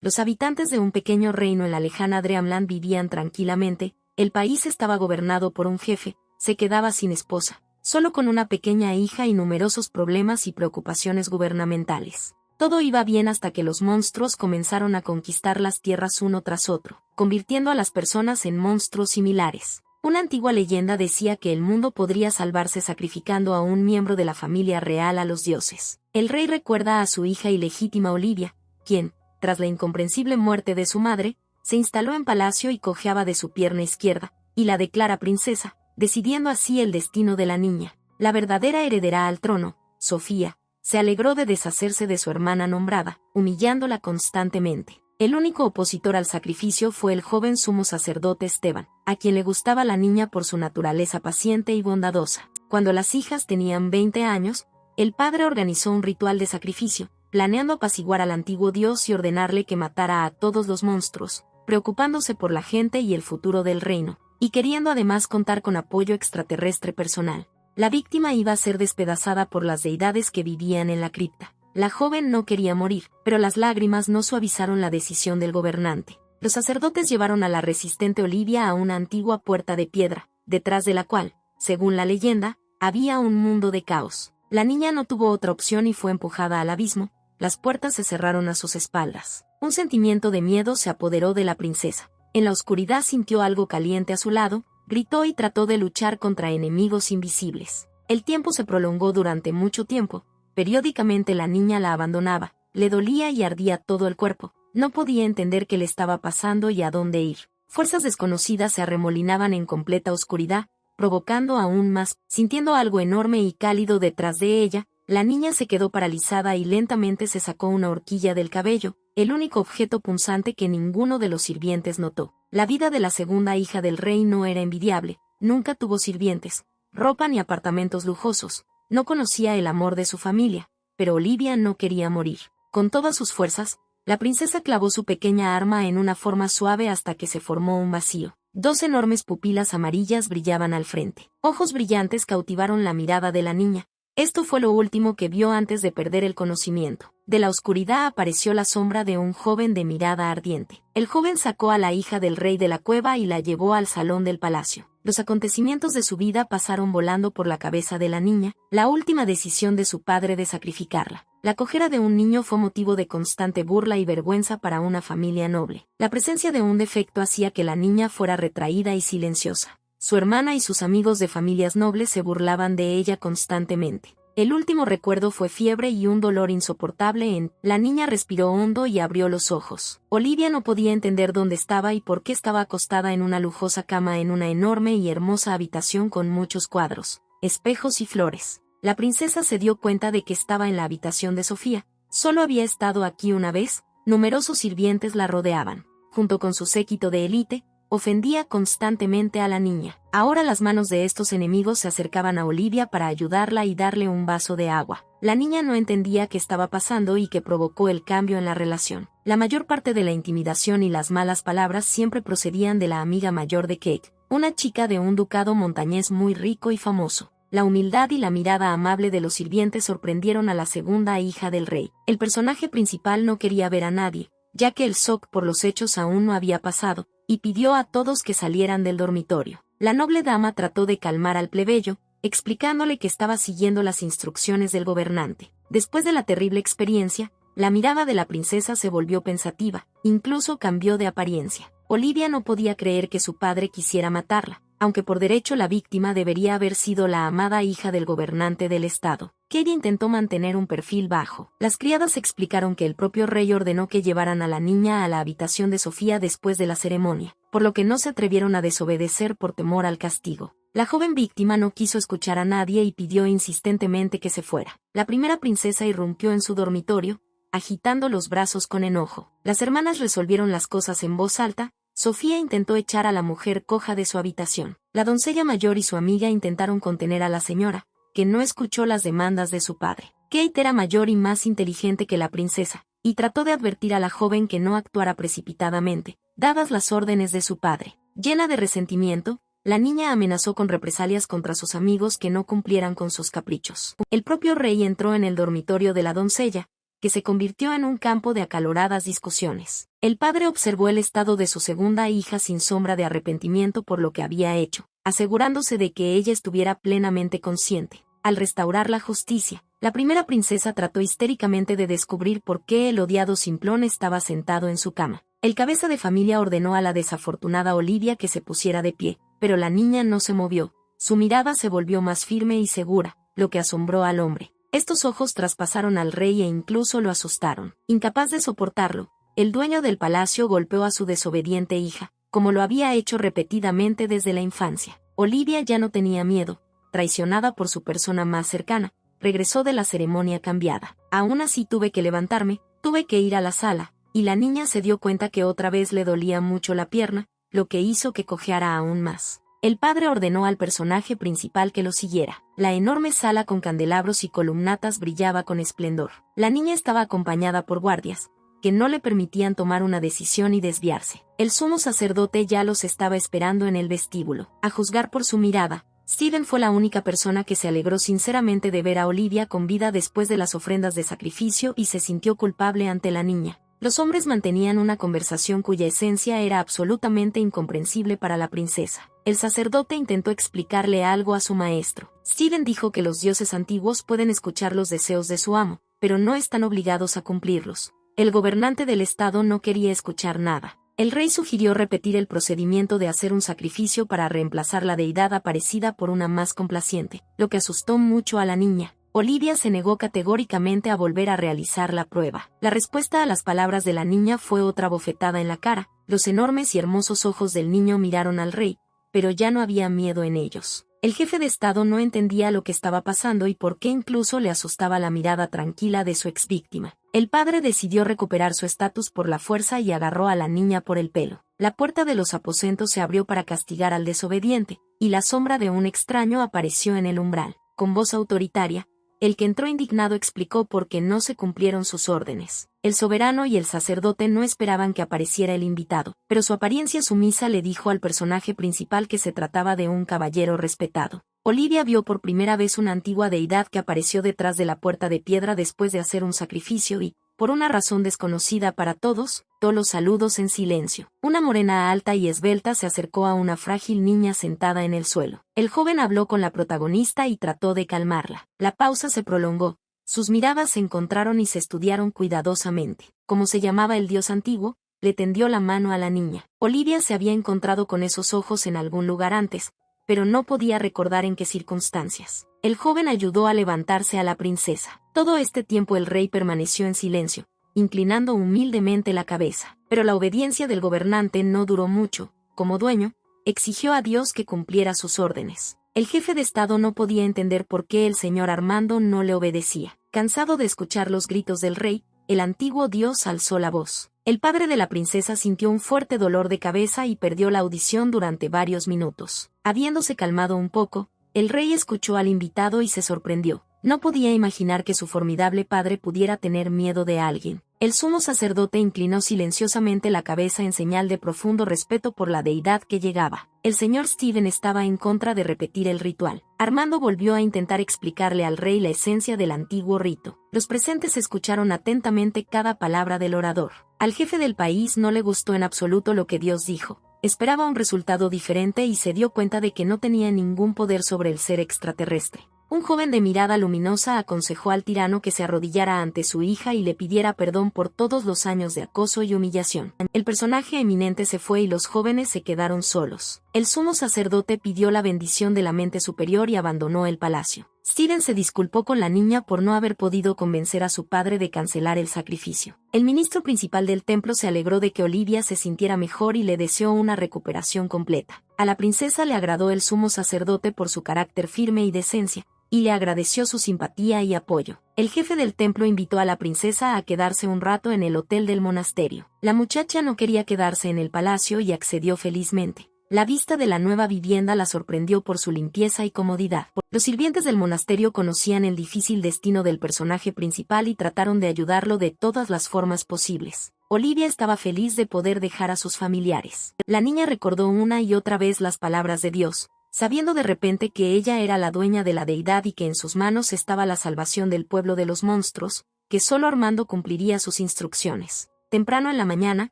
Los habitantes de un pequeño reino en la lejana Dreamland vivían tranquilamente. El país estaba gobernado por un jefe, se quedaba sin esposa, solo con una pequeña hija y numerosos problemas y preocupaciones gubernamentales. Todo iba bien hasta que los monstruos comenzaron a conquistar las tierras uno tras otro, convirtiendo a las personas en monstruos similares. Una antigua leyenda decía que el mundo podría salvarse sacrificando a un miembro de la familia real a los dioses. El rey recuerda a su hija ilegítima Olivia, quien, tras la incomprensible muerte de su madre, se instaló en palacio y cojeaba de su pierna izquierda, y la declara princesa, decidiendo así el destino de la niña. La verdadera heredera al trono, Sofía, se alegró de deshacerse de su hermana nombrada, humillándola constantemente. El único opositor al sacrificio fue el joven sumo sacerdote Esteban, a quien le gustaba la niña por su naturaleza paciente y bondadosa. Cuando las hijas tenían 20 años, el padre organizó un ritual de sacrificio, planeando apaciguar al antiguo dios y ordenarle que matara a todos los monstruos, preocupándose por la gente y el futuro del reino, y queriendo además contar con apoyo extraterrestre personal. La víctima iba a ser despedazada por las deidades que vivían en la cripta. La joven no quería morir, pero las lágrimas no suavizaron la decisión del gobernante. Los sacerdotes llevaron a la resistente Olivia a una antigua puerta de piedra, detrás de la cual, según la leyenda, había un mundo de caos. La niña no tuvo otra opción y fue empujada al abismo. Las puertas se cerraron a sus espaldas. Un sentimiento de miedo se apoderó de la princesa. En la oscuridad sintió algo caliente a su lado, gritó y trató de luchar contra enemigos invisibles. El tiempo se prolongó durante mucho tiempo. Periódicamente la niña la abandonaba, le dolía y ardía todo el cuerpo, no podía entender qué le estaba pasando y a dónde ir. Fuerzas desconocidas se arremolinaban en completa oscuridad, provocando aún más, sintiendo algo enorme y cálido detrás de ella. La niña se quedó paralizada y lentamente se sacó una horquilla del cabello, el único objeto punzante que ninguno de los sirvientes notó. La vida de la segunda hija del rey no era envidiable, nunca tuvo sirvientes, ropa ni apartamentos lujosos. No conocía el amor de su familia, pero Olivia no quería morir. Con todas sus fuerzas, la princesa clavó su pequeña arma en una forma suave hasta que se formó un vacío. Dos enormes pupilas amarillas brillaban al frente. Ojos brillantes cautivaron la mirada de la niña. Esto fue lo último que vio antes de perder el conocimiento. De la oscuridad apareció la sombra de un joven de mirada ardiente. El joven sacó a la hija del rey de la cueva y la llevó al salón del palacio. Los acontecimientos de su vida pasaron volando por la cabeza de la niña, la última decisión de su padre de sacrificarla. La cojera de un niño fue motivo de constante burla y vergüenza para una familia noble. La presencia de un defecto hacía que la niña fuera retraída y silenciosa. Su hermana y sus amigos de familias nobles se burlaban de ella constantemente. El último recuerdo fue fiebre y un dolor insoportable. La niña respiró hondo y abrió los ojos. Olivia no podía entender dónde estaba y por qué estaba acostada en una lujosa cama en una enorme y hermosa habitación con muchos cuadros, espejos y flores. La princesa se dio cuenta de que estaba en la habitación de Sofía. Solo había estado aquí una vez. Numerosos sirvientes la rodeaban. Junto con su séquito de élite, ofendía constantemente a la niña. Ahora las manos de estos enemigos se acercaban a Olivia para ayudarla y darle un vaso de agua. La niña no entendía qué estaba pasando y qué provocó el cambio en la relación. La mayor parte de la intimidación y las malas palabras siempre procedían de la amiga mayor de Kate, una chica de un ducado montañés muy rico y famoso. La humildad y la mirada amable de los sirvientes sorprendieron a la segunda hija del rey. El personaje principal no quería ver a nadie, ya que el shock por los hechos aún no había pasado, y pidió a todos que salieran del dormitorio. La noble dama trató de calmar al plebeyo, explicándole que estaba siguiendo las instrucciones del gobernante. Después de la terrible experiencia, la mirada de la princesa se volvió pensativa, incluso cambió de apariencia. Olivia no podía creer que su padre quisiera matarla, aunque por derecho la víctima debería haber sido la amada hija del gobernante del estado. Kate intentó mantener un perfil bajo. Las criadas explicaron que el propio rey ordenó que llevaran a la niña a la habitación de Sofía después de la ceremonia, por lo que no se atrevieron a desobedecer por temor al castigo. La joven víctima no quiso escuchar a nadie y pidió insistentemente que se fuera. La primera princesa irrumpió en su dormitorio, agitando los brazos con enojo. Las hermanas resolvieron las cosas en voz alta. Sofía intentó echar a la mujer coja de su habitación. La doncella mayor y su amiga intentaron contener a la señora, que no escuchó las demandas de su padre. Kate era mayor y más inteligente que la princesa, y trató de advertir a la joven que no actuara precipitadamente, dadas las órdenes de su padre. Llena de resentimiento, la niña amenazó con represalias contra sus amigos que no cumplieran con sus caprichos. El propio rey entró en el dormitorio de la doncella, que se convirtió en un campo de acaloradas discusiones. El padre observó el estado de su segunda hija sin sombra de arrepentimiento por lo que había hecho, asegurándose de que ella estuviera plenamente consciente. Al restaurar la justicia, la primera princesa trató histéricamente de descubrir por qué el odiado Simplón estaba sentado en su cama. El cabeza de familia ordenó a la desafortunada Olivia que se pusiera de pie, pero la niña no se movió. Su mirada se volvió más firme y segura, lo que asombró al hombre. Estos ojos traspasaron al rey e incluso lo asustaron. Incapaz de soportarlo, el dueño del palacio golpeó a su desobediente hija, como lo había hecho repetidamente desde la infancia. Olivia ya no tenía miedo, traicionada por su persona más cercana, regresó de la ceremonia cambiada. Aún así tuve que levantarme, tuve que ir a la sala, y la niña se dio cuenta que otra vez le dolía mucho la pierna, lo que hizo que cojeara aún más. El padre ordenó al personaje principal que lo siguiera. La enorme sala con candelabros y columnatas brillaba con esplendor. La niña estaba acompañada por guardias, que no le permitían tomar una decisión y desviarse. El sumo sacerdote ya los estaba esperando en el vestíbulo. A juzgar por su mirada, Stephen fue la única persona que se alegró sinceramente de ver a Olivia con vida después de las ofrendas de sacrificio y se sintió culpable ante la niña. Los hombres mantenían una conversación cuya esencia era absolutamente incomprensible para la princesa. El sacerdote intentó explicarle algo a su maestro. Stephen dijo que los dioses antiguos pueden escuchar los deseos de su amo, pero no están obligados a cumplirlos. El gobernante del estado no quería escuchar nada. El rey sugirió repetir el procedimiento de hacer un sacrificio para reemplazar la deidad aparecida por una más complaciente, lo que asustó mucho a la niña. Olivia se negó categóricamente a volver a realizar la prueba. La respuesta a las palabras de la niña fue otra bofetada en la cara. Los enormes y hermosos ojos del niño miraron al rey, pero ya no había miedo en ellos. El jefe de estado no entendía lo que estaba pasando y por qué incluso le asustaba la mirada tranquila de su exvíctima. El padre decidió recuperar su estatus por la fuerza y agarró a la niña por el pelo. La puerta de los aposentos se abrió para castigar al desobediente, y la sombra de un extraño apareció en el umbral. Con voz autoritaria, el que entró indignado explicó por qué no se cumplieron sus órdenes. El soberano y el sacerdote no esperaban que apareciera el invitado, pero su apariencia sumisa le dijo al personaje principal que se trataba de un caballero respetado. Olivia vio por primera vez una antigua deidad que apareció detrás de la puerta de piedra después de hacer un sacrificio y, por una razón desconocida para todos, dio los saludos en silencio. Una morena alta y esbelta se acercó a una frágil niña sentada en el suelo. El joven habló con la protagonista y trató de calmarla. La pausa se prolongó. Sus miradas se encontraron y se estudiaron cuidadosamente. Como se llamaba el dios antiguo, le tendió la mano a la niña. Olivia se había encontrado con esos ojos en algún lugar antes, pero no podía recordar en qué circunstancias. El joven ayudó a levantarse a la princesa. Todo este tiempo el rey permaneció en silencio, inclinando humildemente la cabeza. Pero la obediencia del gobernante no duró mucho. Como dueño, exigió a Dios que cumpliera sus órdenes. El jefe de estado no podía entender por qué el señor Armando no le obedecía. Cansado de escuchar los gritos del rey, el antiguo dios alzó la voz. El padre de la princesa sintió un fuerte dolor de cabeza y perdió la audición durante varios minutos. Habiéndose calmado un poco, el rey escuchó al invitado y se sorprendió. No podía imaginar que su formidable padre pudiera tener miedo de alguien. El sumo sacerdote inclinó silenciosamente la cabeza en señal de profundo respeto por la deidad que llegaba. El señor Stephen estaba en contra de repetir el ritual. Armando volvió a intentar explicarle al rey la esencia del antiguo rito. Los presentes escucharon atentamente cada palabra del orador. Al jefe del país no le gustó en absoluto lo que Dios dijo. Esperaba un resultado diferente y se dio cuenta de que no tenía ningún poder sobre el ser extraterrestre. Un joven de mirada luminosa aconsejó al tirano que se arrodillara ante su hija y le pidiera perdón por todos los años de acoso y humillación. El personaje eminente se fue y los jóvenes se quedaron solos. El sumo sacerdote pidió la bendición de la mente superior y abandonó el palacio. Stephen se disculpó con la niña por no haber podido convencer a su padre de cancelar el sacrificio. El ministro principal del templo se alegró de que Olivia se sintiera mejor y le deseó una recuperación completa. A la princesa le agradó el sumo sacerdote por su carácter firme y decencia, y le agradeció su simpatía y apoyo. El jefe del templo invitó a la princesa a quedarse un rato en el hotel del monasterio. La muchacha no quería quedarse en el palacio y accedió felizmente. La vista de la nueva vivienda la sorprendió por su limpieza y comodidad. Los sirvientes del monasterio conocían el difícil destino del personaje principal y trataron de ayudarlo de todas las formas posibles. Olivia estaba feliz de poder dejar a sus familiares. La niña recordó una y otra vez las palabras de Dios, sabiendo de repente que ella era la dueña de la deidad y que en sus manos estaba la salvación del pueblo de los monstruos. que solo Armando cumpliría sus instrucciones. Temprano en la mañana,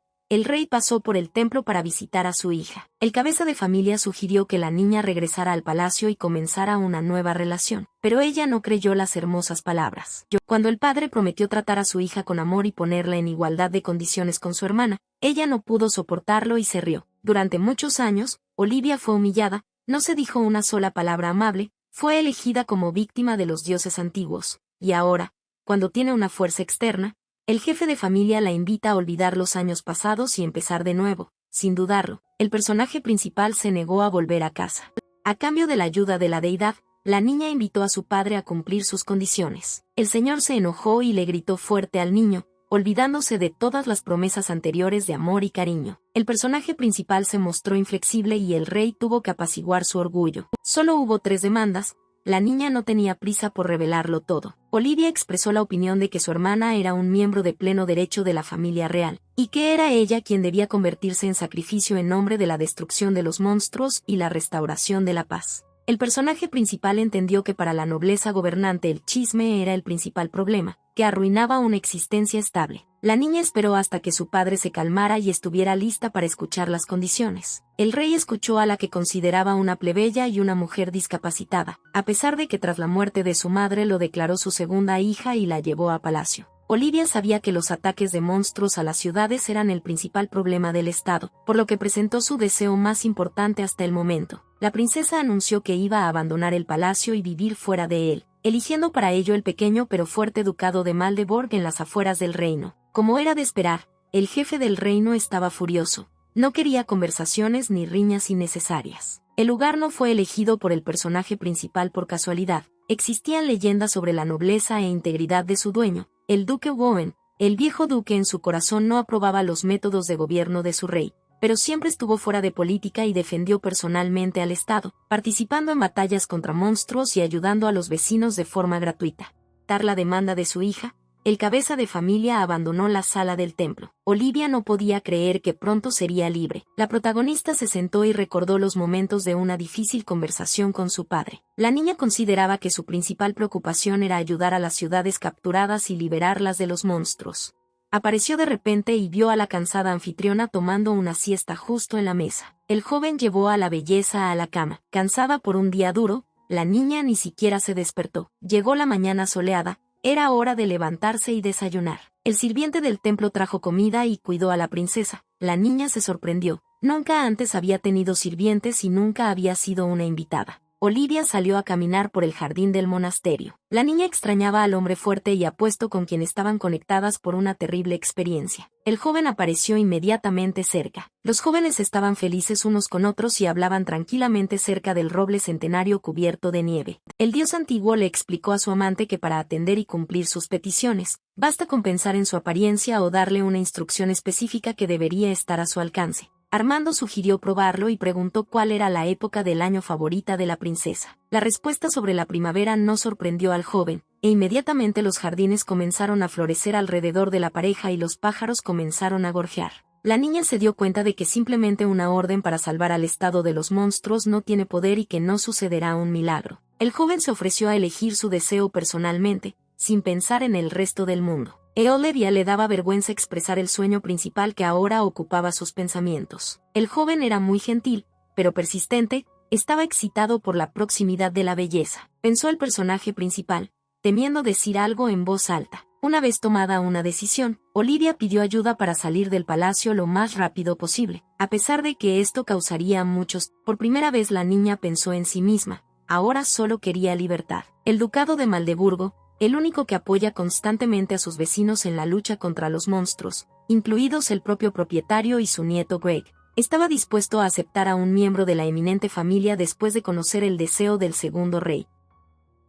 el rey pasó por el templo para visitar a su hija. El cabeza de familia sugirió que la niña regresara al palacio y comenzara una nueva relación, pero ella no creyó las hermosas palabras. Cuando el padre prometió tratar a su hija con amor y ponerla en igualdad de condiciones con su hermana, ella no pudo soportarlo y se rió. Durante muchos años, Olivia fue humillada, no se dijo una sola palabra amable, fue elegida como víctima de los dioses antiguos, y ahora, cuando tiene una fuerza externa, el jefe de familia la invita a olvidar los años pasados y empezar de nuevo. Sin dudarlo, el personaje principal se negó a volver a casa. A cambio de la ayuda de la deidad, la niña invitó a su padre a cumplir sus condiciones. El señor se enojó y le gritó fuerte al niño, olvidándose de todas las promesas anteriores de amor y cariño. El personaje principal se mostró inflexible y el rey tuvo que apaciguar su orgullo. Solo hubo 3 demandas. La niña no tenía prisa por revelarlo todo. Olivia expresó la opinión de que su hermana era un miembro de pleno derecho de la familia real, y que era ella quien debía convertirse en sacrificio en nombre de la destrucción de los monstruos y la restauración de la paz. El personaje principal entendió que para la nobleza gobernante el chisme era el principal problema, que arruinaba una existencia estable. La niña esperó hasta que su padre se calmara y estuviera lista para escuchar las condiciones. El rey escuchó a la que consideraba una plebeya y una mujer discapacitada, a pesar de que tras la muerte de su madre lo declaró su segunda hija y la llevó a palacio. Olivia sabía que los ataques de monstruos a las ciudades eran el principal problema del estado, por lo que presentó su deseo más importante hasta el momento. La princesa anunció que iba a abandonar el palacio y vivir fuera de él, eligiendo para ello el pequeño pero fuerte ducado de Maldeborg en las afueras del reino. Como era de esperar, el jefe del reino estaba furioso. No quería conversaciones ni riñas innecesarias. El lugar no fue elegido por el personaje principal por casualidad. Existían leyendas sobre la nobleza e integridad de su dueño, el duque Owen. El viejo duque en su corazón no aprobaba los métodos de gobierno de su rey, pero siempre estuvo fuera de política y defendió personalmente al Estado, participando en batallas contra monstruos y ayudando a los vecinos de forma gratuita. Tras la demanda de su hija, el cabeza de familia abandonó la sala del templo. Olivia no podía creer que pronto sería libre. La protagonista se sentó y recordó los momentos de una difícil conversación con su padre. La niña consideraba que su principal preocupación era ayudar a las ciudades capturadas y liberarlas de los monstruos. Apareció de repente y vio a la cansada anfitriona tomando una siesta justo en la mesa. El joven llevó a la belleza a la cama. Cansada por un día duro, la niña ni siquiera se despertó. Llegó la mañana soleada. Era hora de levantarse y desayunar. El sirviente del templo trajo comida y cuidó a la princesa. La niña se sorprendió. Nunca antes había tenido sirvientes y nunca había sido una invitada. Olivia salió a caminar por el jardín del monasterio. La niña extrañaba al hombre fuerte y apuesto con quien estaban conectadas por una terrible experiencia. El joven apareció inmediatamente cerca. Los jóvenes estaban felices unos con otros y hablaban tranquilamente cerca del roble centenario cubierto de nieve. El dios antiguo le explicó a su amante que para atender y cumplir sus peticiones, basta con pensar en su apariencia o darle una instrucción específica que debería estar a su alcance. Armando sugirió probarlo y preguntó cuál era la época del año favorita de la princesa. La respuesta sobre la primavera no sorprendió al joven, e inmediatamente los jardines comenzaron a florecer alrededor de la pareja y los pájaros comenzaron a gorjear. La niña se dio cuenta de que simplemente una orden para salvar al estado de los monstruos no tiene poder y que no sucederá un milagro. El joven se ofreció a elegir su deseo personalmente, sin pensar en el resto del mundo. A Olivia le daba vergüenza expresar el sueño principal que ahora ocupaba sus pensamientos. El joven era muy gentil, pero persistente, estaba excitado por la proximidad de la belleza. Pensó el personaje principal, temiendo decir algo en voz alta. Una vez tomada una decisión, Olivia pidió ayuda para salir del palacio lo más rápido posible. A pesar de que esto causaría muchos, por primera vez la niña pensó en sí misma, ahora solo quería libertad. El ducado de Maldeburgo, el único que apoya constantemente a sus vecinos en la lucha contra los monstruos, incluidos el propio propietario y su nieto Greg, estaba dispuesto a aceptar a un miembro de la eminente familia después de conocer el deseo del segundo rey.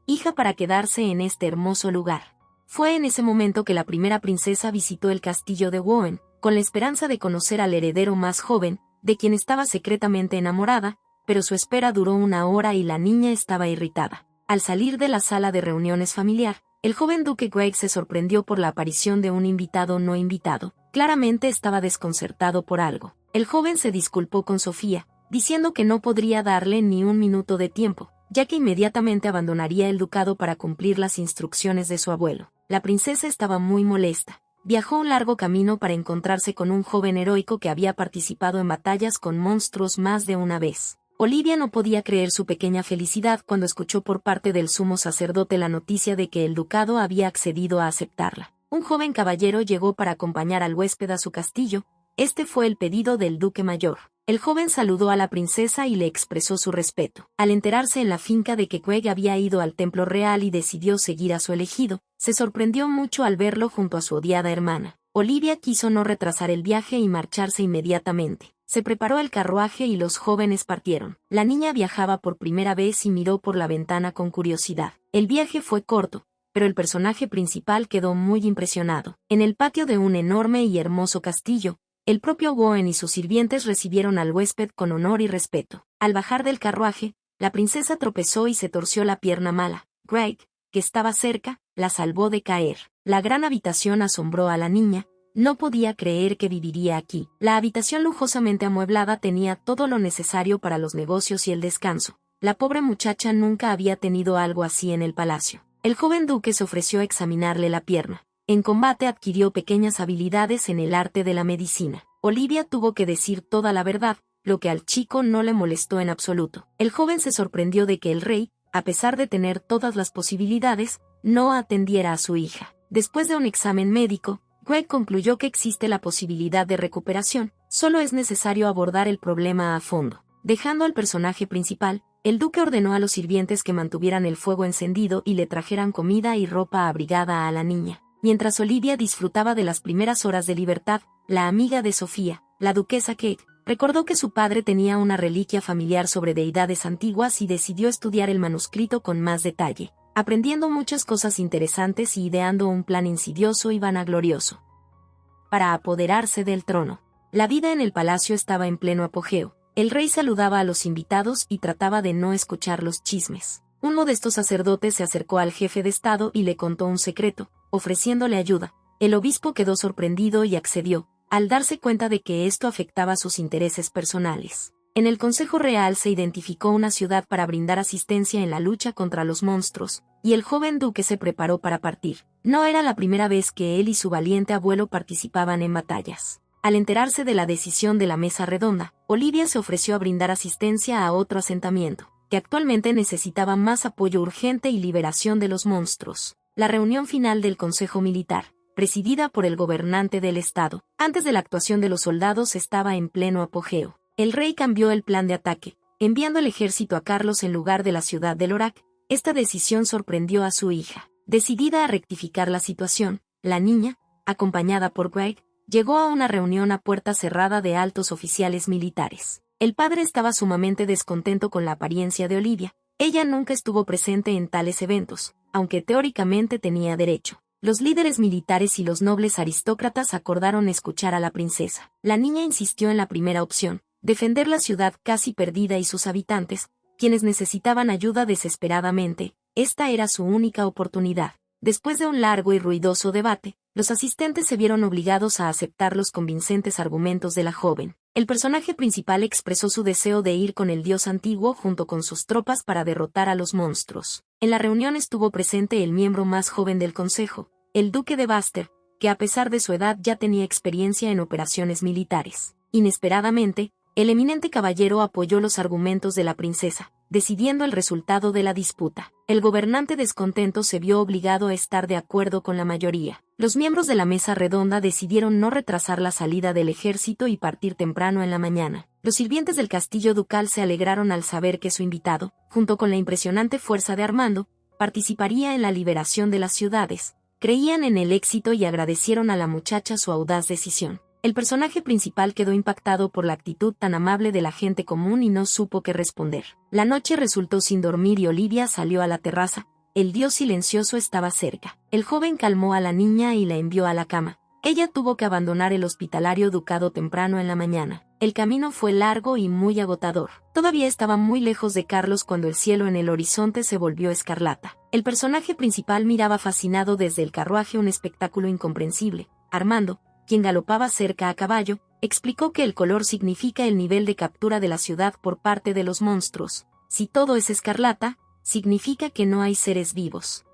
Hija para quedarse en este hermoso lugar. Fue en ese momento que la primera princesa visitó el castillo de Owen, con la esperanza de conocer al heredero más joven, de quien estaba secretamente enamorada, pero su espera duró 1 hora y la niña estaba irritada. Al salir de la sala de reuniones familiar, el joven duque Greg se sorprendió por la aparición de un invitado no invitado. Claramente estaba desconcertado por algo. El joven se disculpó con Sofía, diciendo que no podría darle ni un minuto de tiempo, ya que inmediatamente abandonaría el ducado para cumplir las instrucciones de su abuelo. La princesa estaba muy molesta. Viajó un largo camino para encontrarse con un joven heroico que había participado en batallas con monstruos más de una vez. Olivia no podía creer su pequeña felicidad cuando escuchó por parte del sumo sacerdote la noticia de que el ducado había accedido a aceptarla. Un joven caballero llegó para acompañar al huésped a su castillo. Este fue el pedido del duque mayor. El joven saludó a la princesa y le expresó su respeto. Al enterarse en la finca de que Craig había ido al templo real y decidió seguir a su elegido, se sorprendió mucho al verlo junto a su odiada hermana. Olivia quiso no retrasar el viaje y marcharse inmediatamente. Se preparó el carruaje y los jóvenes partieron. La niña viajaba por primera vez y miró por la ventana con curiosidad. El viaje fue corto, pero el personaje principal quedó muy impresionado. En el patio de un enorme y hermoso castillo, el propio Owen y sus sirvientes recibieron al huésped con honor y respeto. Al bajar del carruaje, la princesa tropezó y se torció la pierna mala. Craig, que estaba cerca, la salvó de caer. La gran habitación asombró a la niña. No podía creer que viviría aquí. La habitación lujosamente amueblada tenía todo lo necesario para los negocios y el descanso. La pobre muchacha nunca había tenido algo así en el palacio. El joven duque se ofreció a examinarle la pierna. En combate adquirió pequeñas habilidades en el arte de la medicina. Olivia tuvo que decir toda la verdad, lo que al chico no le molestó en absoluto. El joven se sorprendió de que el rey, a pesar de tener todas las posibilidades, no atendiera a su hija. Después de un examen médico, Craig concluyó que existe la posibilidad de recuperación, solo es necesario abordar el problema a fondo. Dejando al personaje principal, el duque ordenó a los sirvientes que mantuvieran el fuego encendido y le trajeran comida y ropa abrigada a la niña. Mientras Olivia disfrutaba de las primeras horas de libertad, la amiga de Sofía, la duquesa Kate, recordó que su padre tenía una reliquia familiar sobre deidades antiguas y decidió estudiar el manuscrito con más detalle, aprendiendo muchas cosas interesantes y ideando un plan insidioso y vanaglorioso para apoderarse del trono. La vida en el palacio estaba en pleno apogeo. El rey saludaba a los invitados y trataba de no escuchar los chismes. Un modesto sacerdote se acercó al jefe de estado y le contó un secreto, ofreciéndole ayuda. El obispo quedó sorprendido y accedió, al darse cuenta de que esto afectaba sus intereses personales. En el Consejo Real se identificó una ciudad para brindar asistencia en la lucha contra los monstruos, y el joven duque se preparó para partir. No era la primera vez que él y su valiente abuelo participaban en batallas. Al enterarse de la decisión de la mesa redonda, Olivia se ofreció a brindar asistencia a otro asentamiento, que actualmente necesitaba más apoyo urgente y liberación de los monstruos. La reunión final del Consejo Militar, presidida por el gobernante del estado, antes de la actuación de los soldados, estaba en pleno apogeo. El rey cambió el plan de ataque, enviando el ejército a Carlos en lugar de la ciudad de Lorac. Esta decisión sorprendió a su hija. Decidida a rectificar la situación, la niña, acompañada por Craig, llegó a una reunión a puerta cerrada de altos oficiales militares. El padre estaba sumamente descontento con la apariencia de Olivia. Ella nunca estuvo presente en tales eventos, aunque teóricamente tenía derecho. Los líderes militares y los nobles aristócratas acordaron escuchar a la princesa. La niña insistió en la primera opción, defender la ciudad casi perdida y sus habitantes, quienes necesitaban ayuda desesperadamente. Esta era su única oportunidad. Después de un largo y ruidoso debate, los asistentes se vieron obligados a aceptar los convincentes argumentos de la joven. El personaje principal expresó su deseo de ir con el dios antiguo junto con sus tropas para derrotar a los monstruos. En la reunión estuvo presente el miembro más joven del consejo, el duque de Baster, que a pesar de su edad ya tenía experiencia en operaciones militares. Inesperadamente, el eminente caballero apoyó los argumentos de la princesa, decidiendo el resultado de la disputa. El gobernante descontento se vio obligado a estar de acuerdo con la mayoría. Los miembros de la mesa redonda decidieron no retrasar la salida del ejército y partir temprano en la mañana. Los sirvientes del castillo ducal se alegraron al saber que su invitado, junto con la impresionante fuerza de Armando, participaría en la liberación de las ciudades. Creían en el éxito y agradecieron a la muchacha su audaz decisión. El personaje principal quedó impactado por la actitud tan amable de la gente común y no supo qué responder. La noche resultó sin dormir y Olivia salió a la terraza. El dios silencioso estaba cerca. El joven calmó a la niña y la envió a la cama. Ella tuvo que abandonar el hospitalario ducado temprano en la mañana. El camino fue largo y muy agotador. Todavía estaba muy lejos de Carlos cuando el cielo en el horizonte se volvió escarlata. El personaje principal miraba fascinado desde el carruaje un espectáculo incomprensible. Armando, quien galopaba cerca a caballo, explicó que el color significa el nivel de captura de la ciudad por parte de los monstruos. Si todo es escarlata, significa que no hay seres vivos.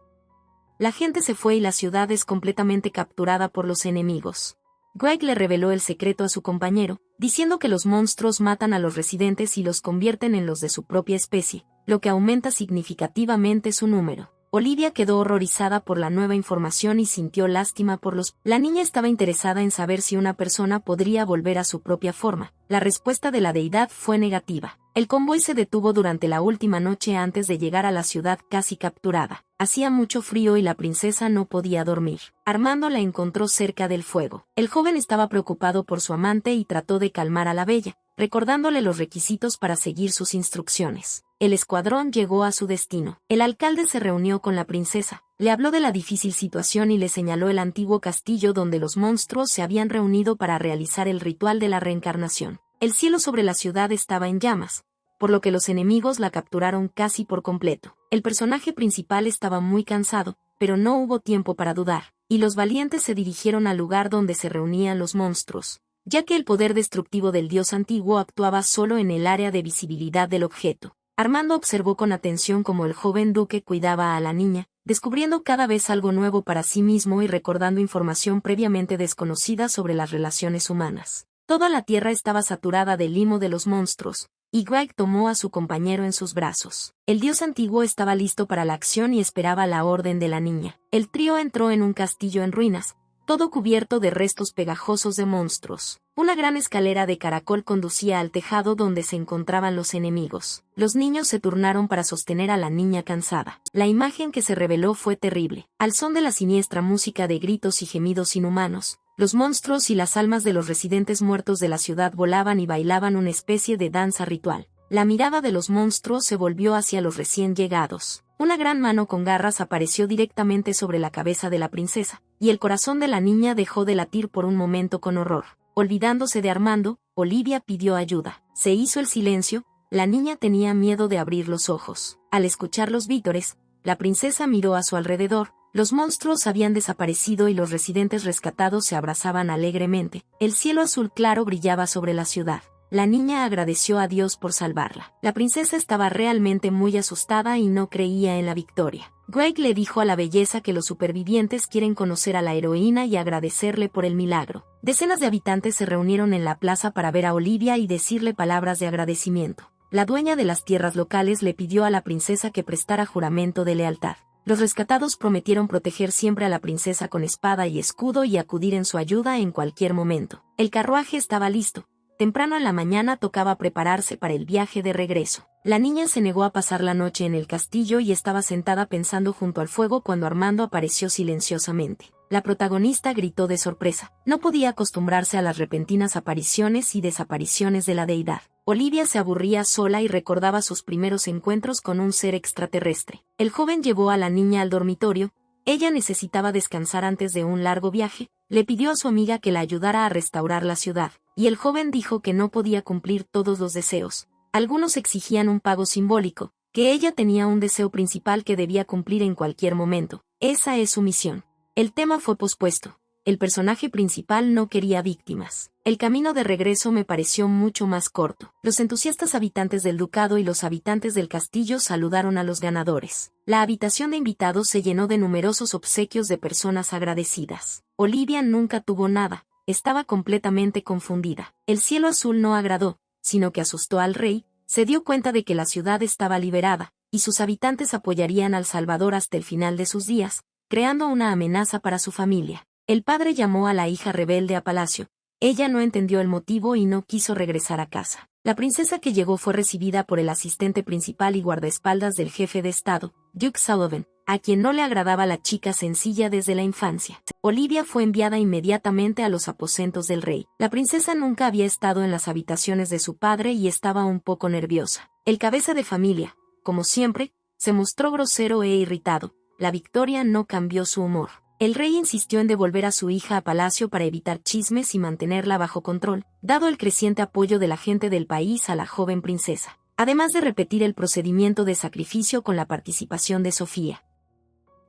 La gente se fue y la ciudad es completamente capturada por los enemigos. Greg le reveló el secreto a su compañero, diciendo que los monstruos matan a los residentes y los convierten en los de su propia especie, lo que aumenta significativamente su número. Olivia quedó horrorizada por la nueva información y sintió lástima por los... La niña estaba interesada en saber si una persona podría volver a su propia forma. La respuesta de la deidad fue negativa. El convoy se detuvo durante la última noche antes de llegar a la ciudad casi capturada. Hacía mucho frío y la princesa no podía dormir. Armando la encontró cerca del fuego. El joven estaba preocupado por su amante y trató de calmar a la bella, recordándole los requisitos para seguir sus instrucciones. El escuadrón llegó a su destino. El alcalde se reunió con la princesa, le habló de la difícil situación y le señaló el antiguo castillo donde los monstruos se habían reunido para realizar el ritual de la reencarnación. El cielo sobre la ciudad estaba en llamas, por lo que los enemigos la capturaron casi por completo. El personaje principal estaba muy cansado, pero no hubo tiempo para dudar, y los valientes se dirigieron al lugar donde se reunían los monstruos, ya que el poder destructivo del dios antiguo actuaba solo en el área de visibilidad del objeto. Armando observó con atención cómo el joven duque cuidaba a la niña, descubriendo cada vez algo nuevo para sí mismo y recordando información previamente desconocida sobre las relaciones humanas. Toda la tierra estaba saturada del limo de los monstruos, y Greg tomó a su compañero en sus brazos. El dios antiguo estaba listo para la acción y esperaba la orden de la niña. El trío entró en un castillo en ruinas, todo cubierto de restos pegajosos de monstruos. Una gran escalera de caracol conducía al tejado donde se encontraban los enemigos. Los niños se turnaron para sostener a la niña cansada. La imagen que se reveló fue terrible. Al son de la siniestra música de gritos y gemidos inhumanos, los monstruos y las almas de los residentes muertos de la ciudad volaban y bailaban una especie de danza ritual. La mirada de los monstruos se volvió hacia los recién llegados. Una gran mano con garras apareció directamente sobre la cabeza de la princesa, y el corazón de la niña dejó de latir por un momento con horror. Olvidándose de Armando, Olivia pidió ayuda. Se hizo el silencio, la niña tenía miedo de abrir los ojos. Al escuchar los vítores, la princesa miró a su alrededor. Los monstruos habían desaparecido y los residentes rescatados se abrazaban alegremente. El cielo azul claro brillaba sobre la ciudad. La niña agradeció a Dios por salvarla. La princesa estaba realmente muy asustada y no creía en la victoria. Greg le dijo a la belleza que los supervivientes quieren conocer a la heroína y agradecerle por el milagro. Decenas de habitantes se reunieron en la plaza para ver a Olivia y decirle palabras de agradecimiento. La dueña de las tierras locales le pidió a la princesa que prestara juramento de lealtad. Los rescatados prometieron proteger siempre a la princesa con espada y escudo y acudir en su ayuda en cualquier momento. El carruaje estaba listo. Temprano en la mañana tocaba prepararse para el viaje de regreso. La niña se negó a pasar la noche en el castillo y estaba sentada pensando junto al fuego cuando Armando apareció silenciosamente. La protagonista gritó de sorpresa. No podía acostumbrarse a las repentinas apariciones y desapariciones de la deidad. Olivia se aburría sola y recordaba sus primeros encuentros con un ser extraterrestre. El joven llevó a la niña al dormitorio. Ella necesitaba descansar antes de un largo viaje. Le pidió a su amiga que la ayudara a restaurar la ciudad, y el joven dijo que no podía cumplir todos los deseos. Algunos exigían un pago simbólico, que ella tenía un deseo principal que debía cumplir en cualquier momento. Esa es su misión. El tema fue pospuesto. El personaje principal no quería víctimas. El camino de regreso me pareció mucho más corto. Los entusiastas habitantes del ducado y los habitantes del castillo saludaron a los ganadores. La habitación de invitados se llenó de numerosos obsequios de personas agradecidas. Olivia nunca tuvo nada. Estaba completamente confundida. El cielo azul no agradó, sino que asustó al rey. Se dio cuenta de que la ciudad estaba liberada, y sus habitantes apoyarían al Salvador hasta el final de sus días, creando una amenaza para su familia. El padre llamó a la hija rebelde a palacio. Ella no entendió el motivo y no quiso regresar a casa. La princesa que llegó fue recibida por el asistente principal y guardaespaldas del jefe de estado, Duke Sullivan, a quien no le agradaba la chica sencilla desde la infancia. Olivia fue enviada inmediatamente a los aposentos del rey. La princesa nunca había estado en las habitaciones de su padre y estaba un poco nerviosa. El cabeza de familia, como siempre, se mostró grosero e irritado. La victoria no cambió su humor. El rey insistió en devolver a su hija a palacio para evitar chismes y mantenerla bajo control, dado el creciente apoyo de la gente del país a la joven princesa, además de repetir el procedimiento de sacrificio con la participación de Sofía,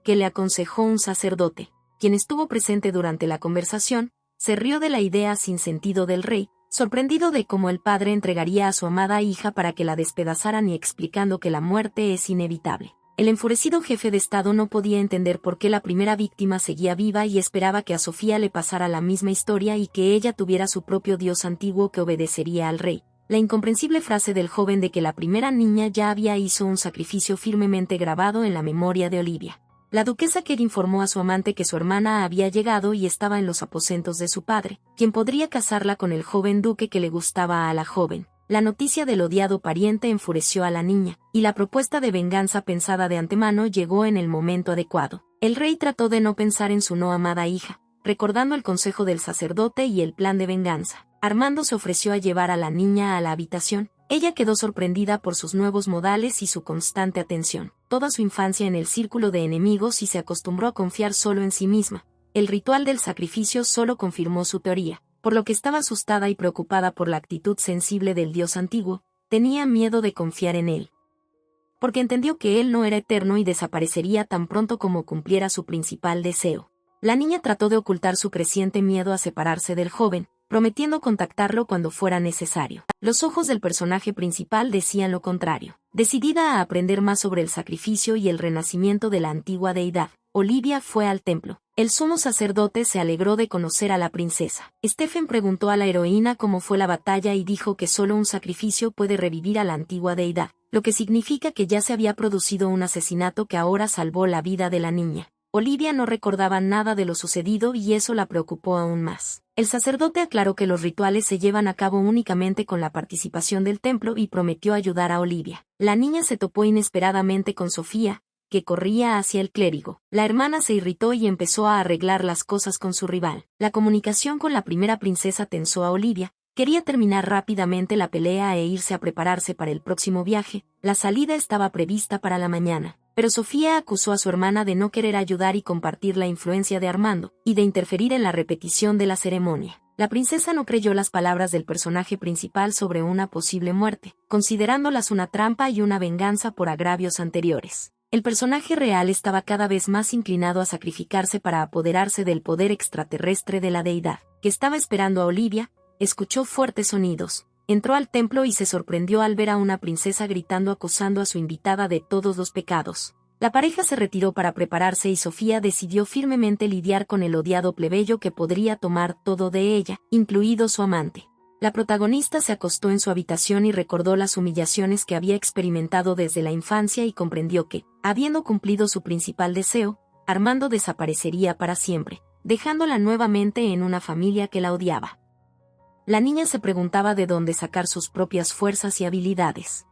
que le aconsejó un sacerdote, quien estuvo presente durante la conversación. Se rió de la idea sin sentido del rey, sorprendido de cómo el padre entregaría a su amada hija para que la despedazaran y explicando que la muerte es inevitable. El enfurecido jefe de Estado no podía entender por qué la primera víctima seguía viva y esperaba que a Sofía le pasara la misma historia y que ella tuviera su propio dios antiguo que obedecería al rey. La incomprensible frase del joven de que la primera niña ya había hizo un sacrificio firmemente grabado en la memoria de Olivia. La duquesa Kate informó a su amante que su hermana había llegado y estaba en los aposentos de su padre, quien podría casarla con el joven duque que le gustaba a la joven. La noticia del odiado pariente enfureció a la niña, y la propuesta de venganza pensada de antemano llegó en el momento adecuado. El rey trató de no pensar en su no amada hija, recordando el consejo del sacerdote y el plan de venganza. Armando se ofreció a llevar a la niña a la habitación. Ella quedó sorprendida por sus nuevos modales y su constante atención. Toda su infancia en el círculo de enemigos y se acostumbró a confiar solo en sí misma. El ritual del sacrificio solo confirmó su teoría, por lo que estaba asustada y preocupada por la actitud sensible del dios antiguo. Tenía miedo de confiar en él, porque entendió que él no era eterno y desaparecería tan pronto como cumpliera su principal deseo. La niña trató de ocultar su creciente miedo a separarse del joven, prometiendo contactarlo cuando fuera necesario. Los ojos del personaje principal decían lo contrario. Decidida a aprender más sobre el sacrificio y el renacimiento de la antigua deidad, Olivia fue al templo. El sumo sacerdote se alegró de conocer a la princesa. Stephen preguntó a la heroína cómo fue la batalla y dijo que solo un sacrificio puede revivir a la antigua deidad, lo que significa que ya se había producido un asesinato que ahora salvó la vida de la niña. Olivia no recordaba nada de lo sucedido y eso la preocupó aún más. El sacerdote aclaró que los rituales se llevan a cabo únicamente con la participación del templo y prometió ayudar a Olivia. La niña se topó inesperadamente con Sofía, que corría hacia el clérigo. La hermana se irritó y empezó a arreglar las cosas con su rival. La comunicación con la primera princesa tensó a Olivia. Quería terminar rápidamente la pelea e irse a prepararse para el próximo viaje. La salida estaba prevista para la mañana. Pero Sofía acusó a su hermana de no querer ayudar y compartir la influencia de Armando, y de interferir en la repetición de la ceremonia. La princesa no creyó las palabras del personaje principal sobre una posible muerte, considerándolas una trampa y una venganza por agravios anteriores. El personaje real estaba cada vez más inclinado a sacrificarse para apoderarse del poder extraterrestre de la deidad, que estaba esperando a Olivia. Escuchó fuertes sonidos. Entró al templo y se sorprendió al ver a una princesa gritando acusando a su invitada de todos los pecados. La pareja se retiró para prepararse y Sofía decidió firmemente lidiar con el odiado plebeyo que podría tomar todo de ella, incluido su amante. La protagonista se acostó en su habitación y recordó las humillaciones que había experimentado desde la infancia y comprendió que, habiendo cumplido su principal deseo, Armando desaparecería para siempre, dejándola nuevamente en una familia que la odiaba. La niña se preguntaba de dónde sacar sus propias fuerzas y habilidades.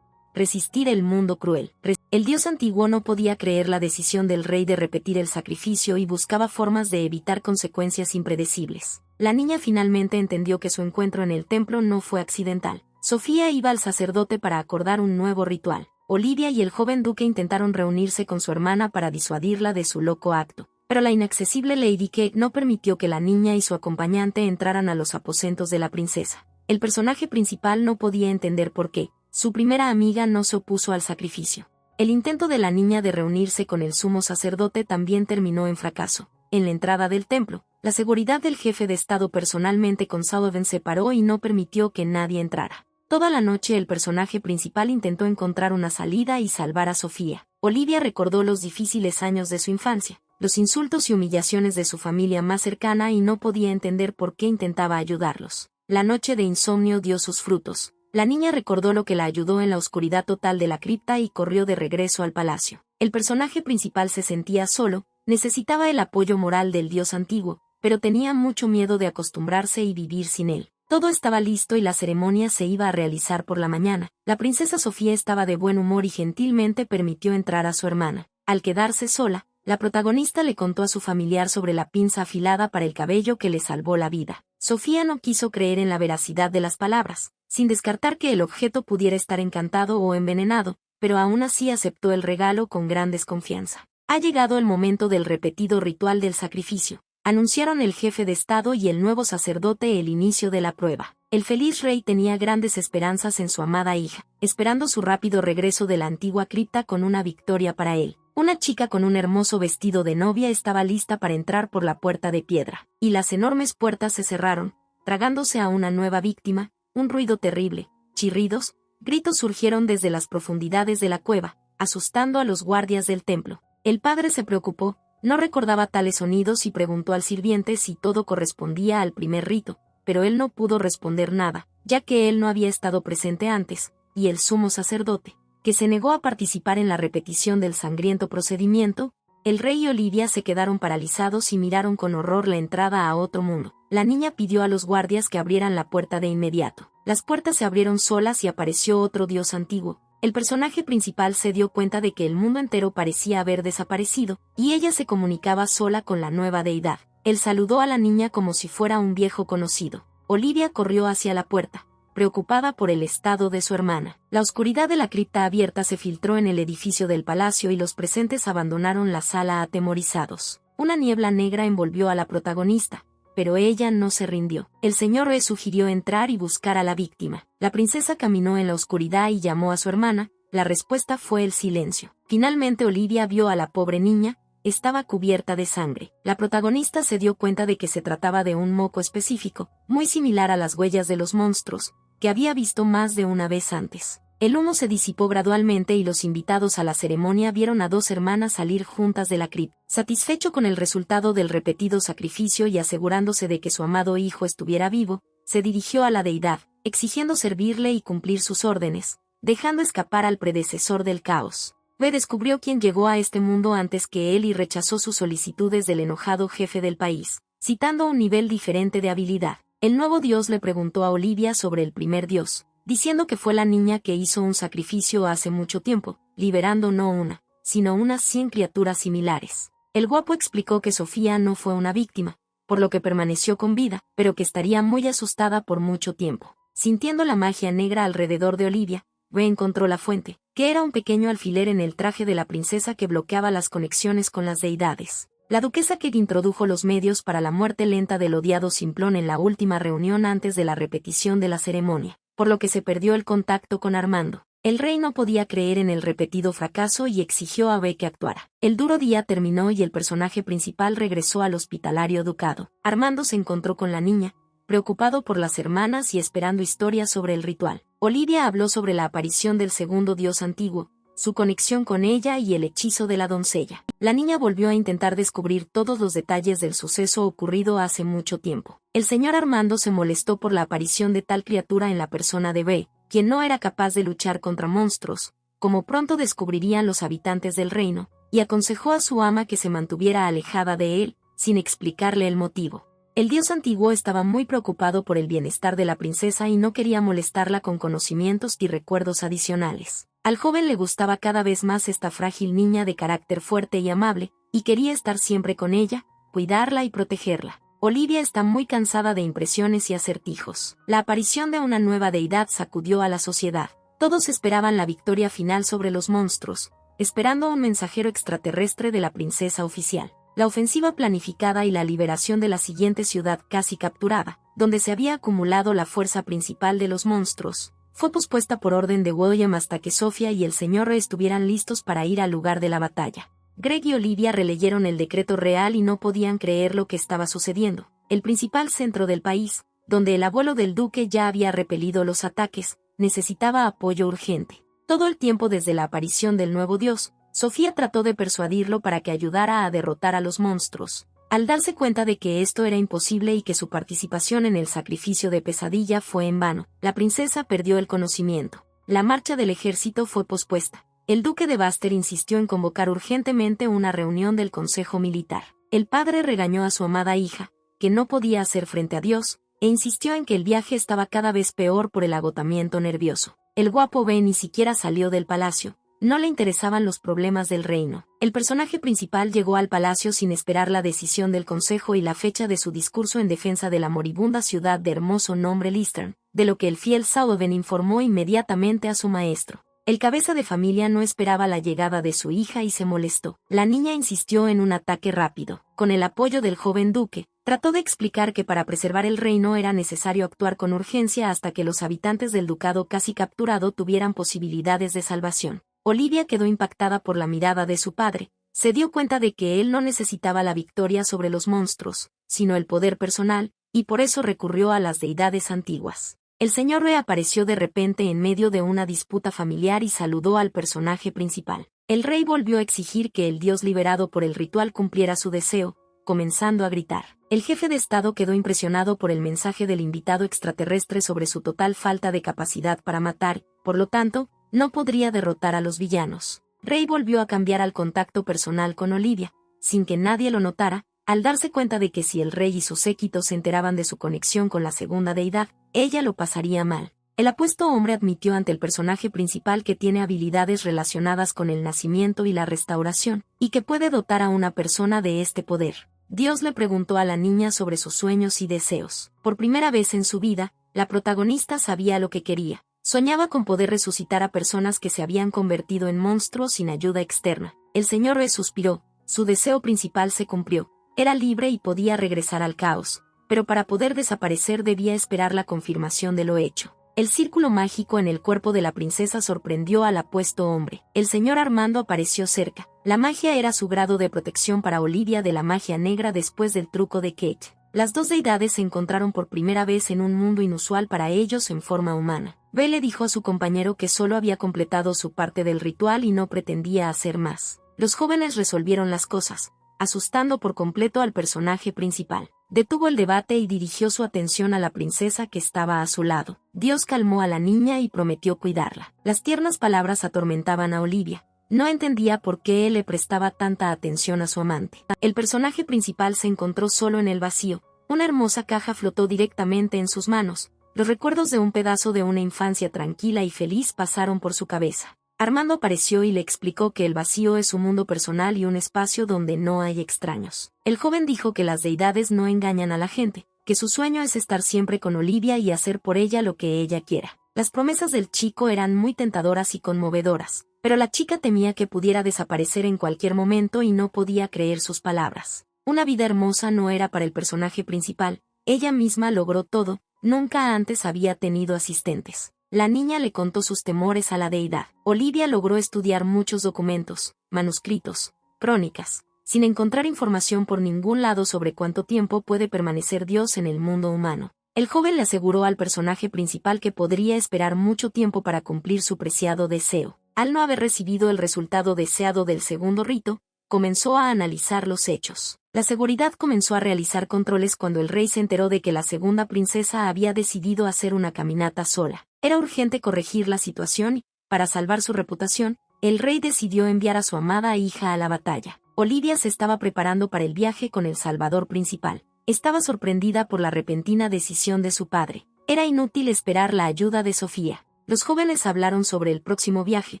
Resistir el mundo cruel. El dios antiguo no podía creer la decisión del rey de repetir el sacrificio y buscaba formas de evitar consecuencias impredecibles. La niña finalmente entendió que su encuentro en el templo no fue accidental. Sofía iba al sacerdote para acordar un nuevo ritual. Olivia y el joven duque intentaron reunirse con su hermana para disuadirla de su loco acto. Pero la inaccesible Lady Kate no permitió que la niña y su acompañante entraran a los aposentos de la princesa. El personaje principal no podía entender por qué. Su primera amiga no se opuso al sacrificio. El intento de la niña de reunirse con el sumo sacerdote también terminó en fracaso. En la entrada del templo, la seguridad del jefe de estado personalmente con Sullivan se paró y no permitió que nadie entrara. Toda la noche el personaje principal intentó encontrar una salida y salvar a Sofía. Olivia recordó los difíciles años de su infancia, los insultos y humillaciones de su familia más cercana y no podía entender por qué intentaba ayudarlos. La noche de insomnio dio sus frutos. La niña recordó lo que la ayudó en la oscuridad total de la cripta y corrió de regreso al palacio. El personaje principal se sentía solo, necesitaba el apoyo moral del dios antiguo, pero tenía mucho miedo de acostumbrarse y vivir sin él. Todo estaba listo y la ceremonia se iba a realizar por la mañana. La princesa Sofía estaba de buen humor y gentilmente permitió entrar a su hermana. Al quedarse sola, la protagonista le contó a su familiar sobre la pinza afilada para el cabello que le salvó la vida. Sofía no quiso creer en la veracidad de las palabras, sin descartar que el objeto pudiera estar encantado o envenenado, pero aún así aceptó el regalo con gran desconfianza. Ha llegado el momento del repetido ritual del sacrificio. Anunciaron el jefe de estado y el nuevo sacerdote el inicio de la prueba. El feliz rey tenía grandes esperanzas en su amada hija, esperando su rápido regreso de la antigua cripta con una victoria para él. Una chica con un hermoso vestido de novia estaba lista para entrar por la puerta de piedra, y las enormes puertas se cerraron, tragándose a una nueva víctima. Un ruido terrible, chirridos, gritos surgieron desde las profundidades de la cueva, asustando a los guardias del templo. El padre se preocupó, no recordaba tales sonidos y preguntó al sirviente si todo correspondía al primer rito, pero él no pudo responder nada, ya que él no había estado presente antes, y el sumo sacerdote, que se negó a participar en la repetición del sangriento procedimiento, el rey y Olivia se quedaron paralizados y miraron con horror la entrada a otro mundo. La niña pidió a los guardias que abrieran la puerta de inmediato. Las puertas se abrieron solas y apareció otro dios antiguo. El personaje principal se dio cuenta de que el mundo entero parecía haber desaparecido, y ella se comunicaba sola con la nueva deidad. Él saludó a la niña como si fuera un viejo conocido. Olivia corrió hacia la puerta, preocupada por el estado de su hermana. La oscuridad de la cripta abierta se filtró en el edificio del palacio y los presentes abandonaron la sala atemorizados. Una niebla negra envolvió a la protagonista, pero ella no se rindió. El señor E sugirió entrar y buscar a la víctima. La princesa caminó en la oscuridad y llamó a su hermana. La respuesta fue el silencio. Finalmente Olivia vio a la pobre niña. Estaba cubierta de sangre. La protagonista se dio cuenta de que se trataba de un moco específico, muy similar a las huellas de los monstruos, que había visto más de una vez antes. El humo se disipó gradualmente y los invitados a la ceremonia vieron a dos hermanas salir juntas de la cripta. Satisfecho con el resultado del repetido sacrificio y asegurándose de que su amado hijo estuviera vivo, se dirigió a la deidad, exigiendo servirle y cumplir sus órdenes, dejando escapar al predecesor del caos. B descubrió quién llegó a este mundo antes que él y rechazó sus solicitudes del enojado jefe del país, citando un nivel diferente de habilidad. El nuevo dios le preguntó a Olivia sobre el primer dios, diciendo que fue la niña que hizo un sacrificio hace mucho tiempo, liberando no una, sino unas 100 criaturas similares. El guapo explicó que Sofía no fue una víctima, por lo que permaneció con vida, pero que estaría muy asustada por mucho tiempo. Sintiendo la magia negra alrededor de Olivia, B encontró la fuente, que era un pequeño alfiler en el traje de la princesa que bloqueaba las conexiones con las deidades. La duquesa Kate introdujo los medios para la muerte lenta del odiado Simplón en la última reunión antes de la repetición de la ceremonia, por lo que se perdió el contacto con Armando. El rey no podía creer en el repetido fracaso y exigió a B que actuara. El duro día terminó y el personaje principal regresó al hospitalario ducado. Armando se encontró con la niña, preocupado por las hermanas y esperando historias sobre el ritual. Olivia habló sobre la aparición del segundo dios antiguo, su conexión con ella y el hechizo de la doncella. La niña volvió a intentar descubrir todos los detalles del suceso ocurrido hace mucho tiempo. El señor Armando se molestó por la aparición de tal criatura en la persona de B, quien no era capaz de luchar contra monstruos, como pronto descubrirían los habitantes del reino, y aconsejó a su ama que se mantuviera alejada de él, sin explicarle el motivo. El dios antiguo estaba muy preocupado por el bienestar de la princesa y no quería molestarla con conocimientos y recuerdos adicionales. Al joven le gustaba cada vez más esta frágil niña de carácter fuerte y amable, y quería estar siempre con ella, cuidarla y protegerla. Olivia está muy cansada de impresiones y acertijos. La aparición de una nueva deidad sacudió a la sociedad. Todos esperaban la victoria final sobre los monstruos, esperando un mensajero extraterrestre de la princesa oficial. La ofensiva planificada y la liberación de la siguiente ciudad casi capturada, donde se había acumulado la fuerza principal de los monstruos, fue pospuesta por orden de William hasta que Sofía y el señor estuvieran listos para ir al lugar de la batalla. Greg y Olivia releyeron el decreto real y no podían creer lo que estaba sucediendo. El principal centro del país, donde el abuelo del duque ya había repelido los ataques, necesitaba apoyo urgente. Todo el tiempo desde la aparición del nuevo dios, Sofía trató de persuadirlo para que ayudara a derrotar a los monstruos. Al darse cuenta de que esto era imposible y que su participación en el sacrificio de Pesadilla fue en vano, la princesa perdió el conocimiento. La marcha del ejército fue pospuesta. El duque de Baster insistió en convocar urgentemente una reunión del consejo militar. El padre regañó a su amada hija, que no podía hacer frente a Dios, e insistió en que el viaje estaba cada vez peor por el agotamiento nervioso. El guapo B ni siquiera salió del palacio. No le interesaban los problemas del reino. El personaje principal llegó al palacio sin esperar la decisión del consejo y la fecha de su discurso en defensa de la moribunda ciudad de hermoso nombre Listern, de lo que el fiel Sullivan informó inmediatamente a su maestro. El cabeza de familia no esperaba la llegada de su hija y se molestó. La niña insistió en un ataque rápido. Con el apoyo del joven duque, trató de explicar que para preservar el reino era necesario actuar con urgencia hasta que los habitantes del ducado casi capturado tuvieran posibilidades de salvación. Olivia quedó impactada por la mirada de su padre. Se dio cuenta de que él no necesitaba la victoria sobre los monstruos, sino el poder personal, y por eso recurrió a las deidades antiguas. El señor Rey apareció de repente en medio de una disputa familiar y saludó al personaje principal. El rey volvió a exigir que el dios liberado por el ritual cumpliera su deseo, comenzando a gritar. El jefe de Estado quedó impresionado por el mensaje del invitado extraterrestre sobre su total falta de capacidad para matar, por lo tanto, no podría derrotar a los villanos. Rey volvió a cambiar al contacto personal con Olivia, sin que nadie lo notara, al darse cuenta de que si el rey y su séquito se enteraban de su conexión con la segunda deidad, ella lo pasaría mal. El apuesto hombre admitió ante el personaje principal que tiene habilidades relacionadas con el nacimiento y la restauración, y que puede dotar a una persona de este poder. Dios le preguntó a la niña sobre sus sueños y deseos. Por primera vez en su vida, la protagonista sabía lo que quería. Soñaba con poder resucitar a personas que se habían convertido en monstruos sin ayuda externa. El señor E suspiró, su deseo principal se cumplió. Era libre y podía regresar al caos, pero para poder desaparecer debía esperar la confirmación de lo hecho. El círculo mágico en el cuerpo de la princesa sorprendió al apuesto hombre. El señor Armando apareció cerca. La magia era su grado de protección para Olivia de la magia negra después del truco de Kate. Las dos deidades se encontraron por primera vez en un mundo inusual para ellos en forma humana. B le dijo a su compañero que solo había completado su parte del ritual y no pretendía hacer más. Los jóvenes resolvieron las cosas, asustando por completo al personaje principal. Detuvo el debate y dirigió su atención a la princesa que estaba a su lado. Dios calmó a la niña y prometió cuidarla. Las tiernas palabras atormentaban a Olivia. No entendía por qué él le prestaba tanta atención a su amante. El personaje principal se encontró solo en el vacío. Una hermosa caja flotó directamente en sus manos. Los recuerdos de un pedazo de una infancia tranquila y feliz pasaron por su cabeza. Armando apareció y le explicó que el vacío es su mundo personal y un espacio donde no hay extraños. El joven dijo que las deidades no engañan a la gente, que su sueño es estar siempre con Olivia y hacer por ella lo que ella quiera. Las promesas del chico eran muy tentadoras y conmovedoras, pero la chica temía que pudiera desaparecer en cualquier momento y no podía creer sus palabras. Una vida hermosa no era para el personaje principal, ella misma logró todo, nunca antes había tenido asistentes. La niña le contó sus temores a la deidad. Olivia logró estudiar muchos documentos, manuscritos, crónicas, sin encontrar información por ningún lado sobre cuánto tiempo puede permanecer Dios en el mundo humano. El joven le aseguró al personaje principal que podría esperar mucho tiempo para cumplir su preciado deseo. Al no haber recibido el resultado deseado del segundo rito, comenzó a analizar los hechos. La seguridad comenzó a realizar controles cuando el rey se enteró de que la segunda princesa había decidido hacer una caminata sola. Era urgente corregir la situación y, para salvar su reputación, el rey decidió enviar a su amada hija a la batalla. Olivia se estaba preparando para el viaje con el Salvador principal. Estaba sorprendida por la repentina decisión de su padre. Era inútil esperar la ayuda de Sofía. Los jóvenes hablaron sobre el próximo viaje.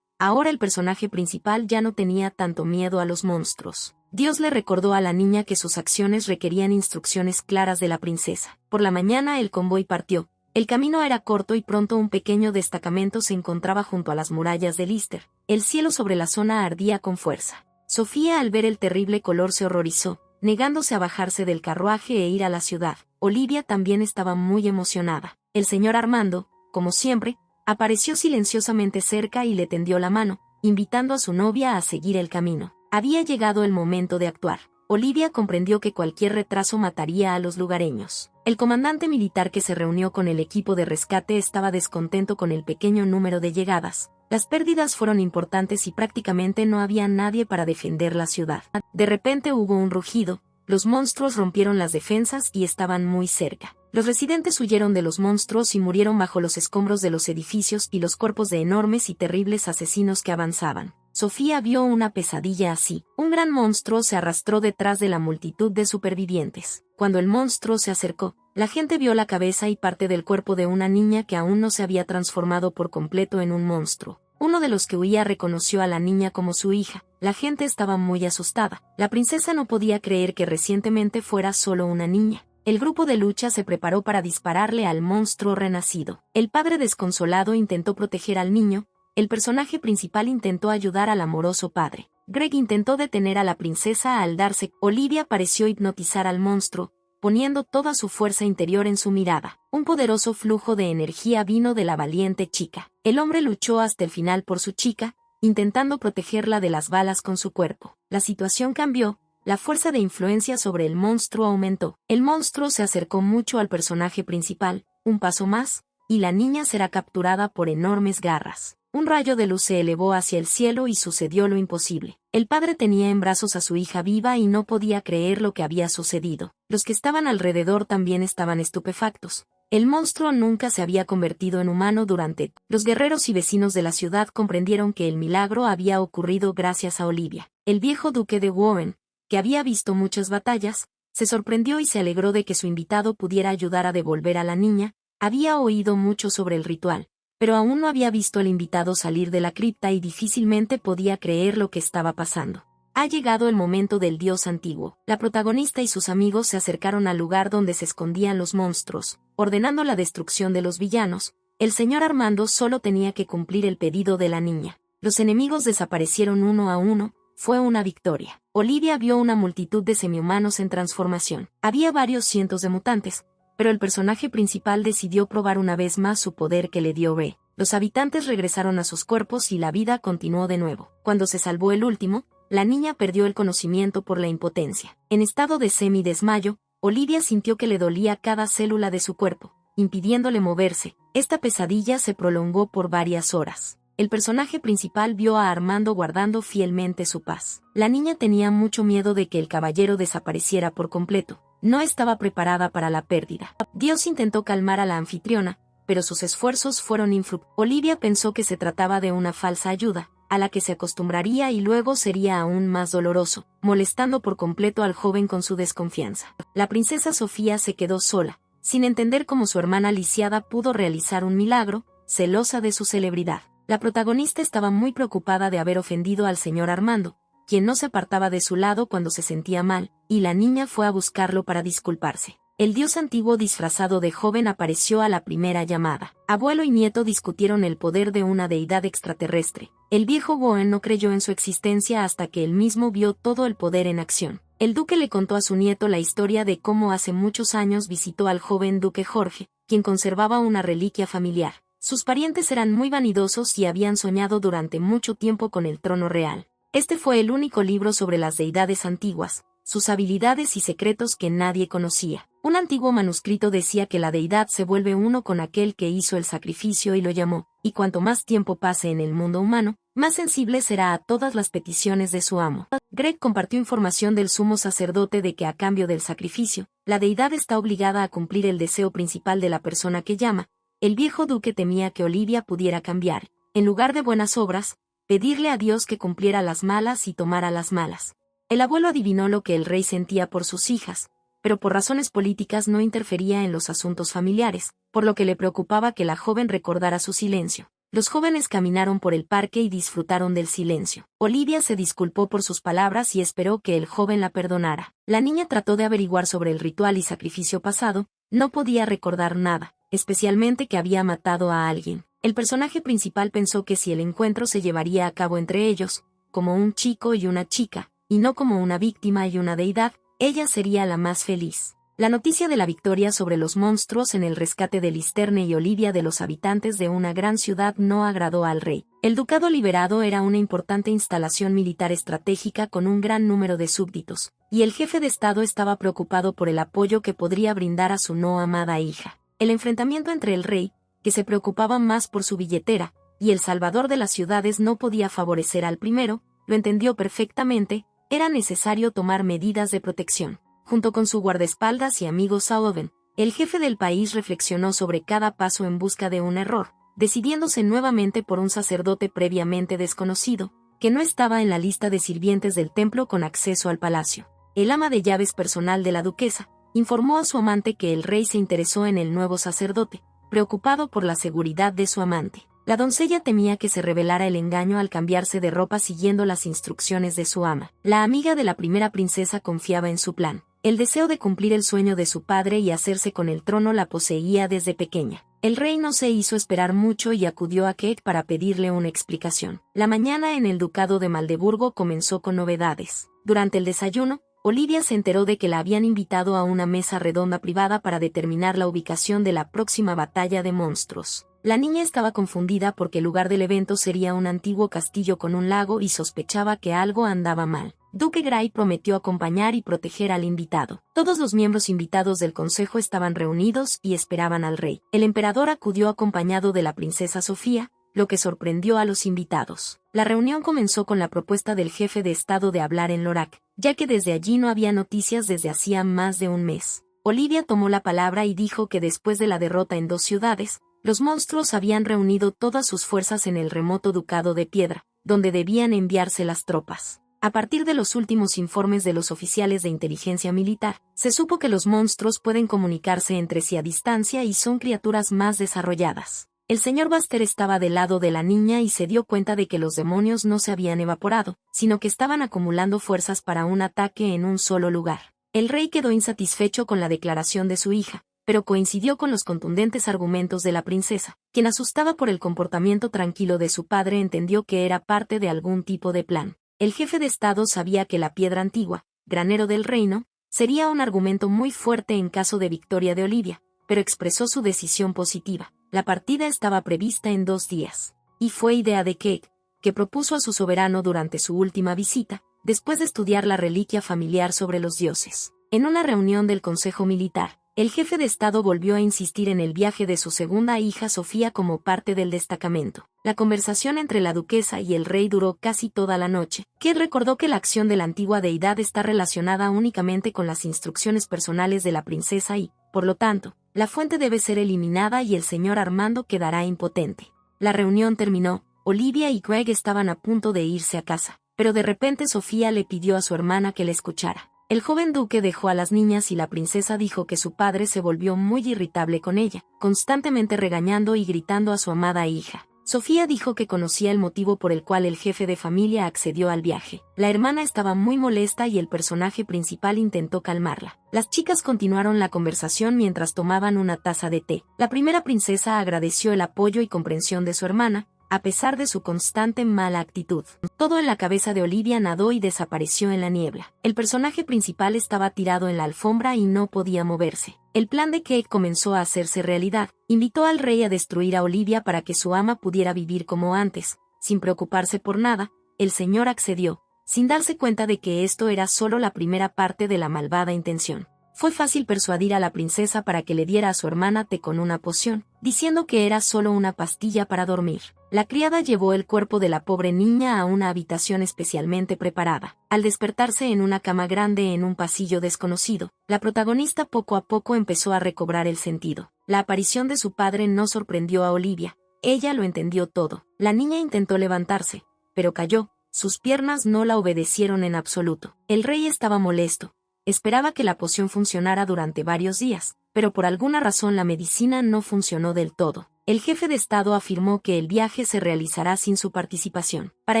Ahora el personaje principal ya no tenía tanto miedo a los monstruos. Dios le recordó a la niña que sus acciones requerían instrucciones claras de la princesa. Por la mañana el convoy partió. El camino era corto y pronto un pequeño destacamento se encontraba junto a las murallas de Lister. El cielo sobre la zona ardía con fuerza. Sofía al ver el terrible color se horrorizó, negándose a bajarse del carruaje e ir a la ciudad. Olivia también estaba muy emocionada. El señor Armando, como siempre, apareció silenciosamente cerca y le tendió la mano, invitando a su novia a seguir el camino. Había llegado el momento de actuar. Olivia comprendió que cualquier retraso mataría a los lugareños. El comandante militar que se reunió con el equipo de rescate estaba descontento con el pequeño número de llegadas. Las pérdidas fueron importantes y prácticamente no había nadie para defender la ciudad. De repente hubo un rugido, los monstruos rompieron las defensas y estaban muy cerca. Los residentes huyeron de los monstruos y murieron bajo los escombros de los edificios y los cuerpos de enormes y terribles asesinos que avanzaban. Sofía vio una pesadilla así. Un gran monstruo se arrastró detrás de la multitud de supervivientes. Cuando el monstruo se acercó, la gente vio la cabeza y parte del cuerpo de una niña que aún no se había transformado por completo en un monstruo. Uno de los que huía reconoció a la niña como su hija. La gente estaba muy asustada. La princesa no podía creer que recientemente fuera solo una niña. El grupo de lucha se preparó para dispararle al monstruo renacido. El padre desconsolado intentó proteger al niño. El personaje principal intentó ayudar al amoroso padre. Greg intentó detener a la princesa al darse. Olivia pareció hipnotizar al monstruo, poniendo toda su fuerza interior en su mirada. Un poderoso flujo de energía vino de la valiente chica. El hombre luchó hasta el final por su chica, intentando protegerla de las balas con su cuerpo. La situación cambió. La fuerza de influencia sobre el monstruo aumentó. El monstruo se acercó mucho al personaje principal. Un paso más, y la niña será capturada por enormes garras. Un rayo de luz se elevó hacia el cielo y sucedió lo imposible. El padre tenía en brazos a su hija viva y no podía creer lo que había sucedido. Los que estaban alrededor también estaban estupefactos. El monstruo nunca se había convertido en humano durante. Los guerreros y vecinos de la ciudad comprendieron que el milagro había ocurrido gracias a Olivia. El viejo duque de Warren, que había visto muchas batallas, se sorprendió y se alegró de que su invitado pudiera ayudar a devolver a la niña. Había oído mucho sobre el ritual, pero aún no había visto al invitado salir de la cripta y difícilmente podía creer lo que estaba pasando. Ha llegado el momento del dios antiguo. La protagonista y sus amigos se acercaron al lugar donde se escondían los monstruos, ordenando la destrucción de los villanos. El señor Armando solo tenía que cumplir el pedido de la niña. Los enemigos desaparecieron uno a uno. Fue una victoria. Olivia vio una multitud de semihumanos en transformación. Había varios cientos de mutantes, pero el personaje principal decidió probar una vez más su poder que le dio Rey. Los habitantes regresaron a sus cuerpos y la vida continuó de nuevo. Cuando se salvó el último, la niña perdió el conocimiento por la impotencia. En estado de semi-desmayo, Olivia sintió que le dolía cada célula de su cuerpo, impidiéndole moverse. Esta pesadilla se prolongó por varias horas. El personaje principal vio a Armando guardando fielmente su paz. La niña tenía mucho miedo de que el caballero desapareciera por completo. No estaba preparada para la pérdida. Dios intentó calmar a la anfitriona, pero sus esfuerzos fueron infructuosos. Olivia pensó que se trataba de una falsa ayuda, a la que se acostumbraría y luego sería aún más doloroso, molestando por completo al joven con su desconfianza. La princesa Sofía se quedó sola, sin entender cómo su hermana lisiada pudo realizar un milagro, celosa de su celebridad. La protagonista estaba muy preocupada de haber ofendido al señor Armando, quien no se apartaba de su lado cuando se sentía mal, y la niña fue a buscarlo para disculparse. El dios antiguo disfrazado de joven apareció a la primera llamada. Abuelo y nieto discutieron el poder de una deidad extraterrestre. El viejo Goen no creyó en su existencia hasta que él mismo vio todo el poder en acción. El duque le contó a su nieto la historia de cómo hace muchos años visitó al joven duque Jorge, quien conservaba una reliquia familiar. Sus parientes eran muy vanidosos y habían soñado durante mucho tiempo con el trono real. Este fue el único libro sobre las deidades antiguas, sus habilidades y secretos que nadie conocía. Un antiguo manuscrito decía que la deidad se vuelve uno con aquel que hizo el sacrificio y lo llamó, y cuanto más tiempo pase en el mundo humano, más sensible será a todas las peticiones de su amo. Greg compartió información del sumo sacerdote de que a cambio del sacrificio, la deidad está obligada a cumplir el deseo principal de la persona que llama. El viejo duque temía que Olivia pudiera cambiar, en lugar de buenas obras, pedirle a Dios que cumpliera las malas y tomara las malas. El abuelo adivinó lo que el rey sentía por sus hijas, pero por razones políticas no interfería en los asuntos familiares, por lo que le preocupaba que la joven recordara su silencio. Los jóvenes caminaron por el parque y disfrutaron del silencio. Olivia se disculpó por sus palabras y esperó que el joven la perdonara. La niña trató de averiguar sobre el ritual y sacrificio pasado, no podía recordar nada, especialmente que había matado a alguien. El personaje principal pensó que si el encuentro se llevaría a cabo entre ellos, como un chico y una chica, y no como una víctima y una deidad, ella sería la más feliz. La noticia de la victoria sobre los monstruos en el rescate de Listerne y Olivia de los habitantes de una gran ciudad no agradó al rey. El ducado liberado era una importante instalación militar estratégica con un gran número de súbditos, y el jefe de estado estaba preocupado por el apoyo que podría brindar a su no amada hija. El enfrentamiento entre el rey, que se preocupaba más por su billetera, y el salvador de las ciudades no podía favorecer al primero, lo entendió perfectamente, era necesario tomar medidas de protección. Junto con su guardaespaldas y amigo Saoven, el jefe del país reflexionó sobre cada paso en busca de un error, decidiéndose nuevamente por un sacerdote previamente desconocido, que no estaba en la lista de sirvientes del templo con acceso al palacio. El ama de llaves personal de la duquesa informó a su amante que el rey se interesó en el nuevo sacerdote, preocupado por la seguridad de su amante. La doncella temía que se revelara el engaño al cambiarse de ropa siguiendo las instrucciones de su ama. La amiga de la primera princesa confiaba en su plan. El deseo de cumplir el sueño de su padre y hacerse con el trono la poseía desde pequeña. El rey no se hizo esperar mucho y acudió a Kate para pedirle una explicación. La mañana en el ducado de Maldeburgo comenzó con novedades. Durante el desayuno, Olivia se enteró de que la habían invitado a una mesa redonda privada para determinar la ubicación de la próxima batalla de monstruos. La niña estaba confundida porque el lugar del evento sería un antiguo castillo con un lago y sospechaba que algo andaba mal. Duque Gray prometió acompañar y proteger al invitado. Todos los miembros invitados del consejo estaban reunidos y esperaban al rey. El emperador acudió acompañado de la princesa Sofía, lo que sorprendió a los invitados. La reunión comenzó con la propuesta del jefe de Estado de hablar en Lorac, ya que desde allí no había noticias desde hacía más de un mes. Olivia tomó la palabra y dijo que después de la derrota en 2 ciudades, los monstruos habían reunido todas sus fuerzas en el remoto Ducado de Piedra, donde debían enviarse las tropas. A partir de los últimos informes de los oficiales de inteligencia militar, se supo que los monstruos pueden comunicarse entre sí a distancia y son criaturas más desarrolladas. El señor Baster estaba del lado de la niña y se dio cuenta de que los demonios no se habían evaporado, sino que estaban acumulando fuerzas para un ataque en un solo lugar. El rey quedó insatisfecho con la declaración de su hija, pero coincidió con los contundentes argumentos de la princesa, quien, asustada por el comportamiento tranquilo de su padre, entendió que era parte de algún tipo de plan. El jefe de Estado sabía que la piedra antigua, granero del reino, sería un argumento muy fuerte en caso de victoria de Olivia, pero expresó su decisión positiva. La partida estaba prevista en 2 días, y fue idea de Kate, que propuso a su soberano durante su última visita, después de estudiar la reliquia familiar sobre los dioses. En una reunión del Consejo Militar, el jefe de Estado volvió a insistir en el viaje de su segunda hija Sofía como parte del destacamento. La conversación entre la duquesa y el rey duró casi toda la noche. Kate recordó que la acción de la antigua deidad está relacionada únicamente con las instrucciones personales de la princesa y, por lo tanto, la fuente debe ser eliminada y el señor Armando quedará impotente. La reunión terminó, Olivia y Greg estaban a punto de irse a casa, pero de repente Sofía le pidió a su hermana que le escuchara. El joven duque dejó a las niñas y la princesa dijo que su padre se volvió muy irritable con ella, constantemente regañando y gritando a su amada hija. Sofía dijo que conocía el motivo por el cual el jefe de familia accedió al viaje. La hermana estaba muy molesta y el personaje principal intentó calmarla. Las chicas continuaron la conversación mientras tomaban una taza de té. La primera princesa agradeció el apoyo y comprensión de su hermana, a pesar de su constante mala actitud. Todo en la cabeza de Olivia nadó y desapareció en la niebla. El personaje principal estaba tirado en la alfombra y no podía moverse. El plan de Kate comenzó a hacerse realidad. Invitó al rey a destruir a Olivia para que su ama pudiera vivir como antes, sin preocuparse por nada. El señor accedió, sin darse cuenta de que esto era solo la primera parte de la malvada intención. Fue fácil persuadir a la princesa para que le diera a su hermana té con una poción, diciendo que era solo una pastilla para dormir. La criada llevó el cuerpo de la pobre niña a una habitación especialmente preparada. Al despertarse en una cama grande en un pasillo desconocido, la protagonista poco a poco empezó a recobrar el sentido. La aparición de su padre no sorprendió a Olivia. Ella lo entendió todo. La niña intentó levantarse, pero cayó. Sus piernas no la obedecieron en absoluto. El rey estaba molesto. Esperaba que la poción funcionara durante varios días, pero por alguna razón la medicina no funcionó del todo. El jefe de Estado afirmó que el viaje se realizará sin su participación. Para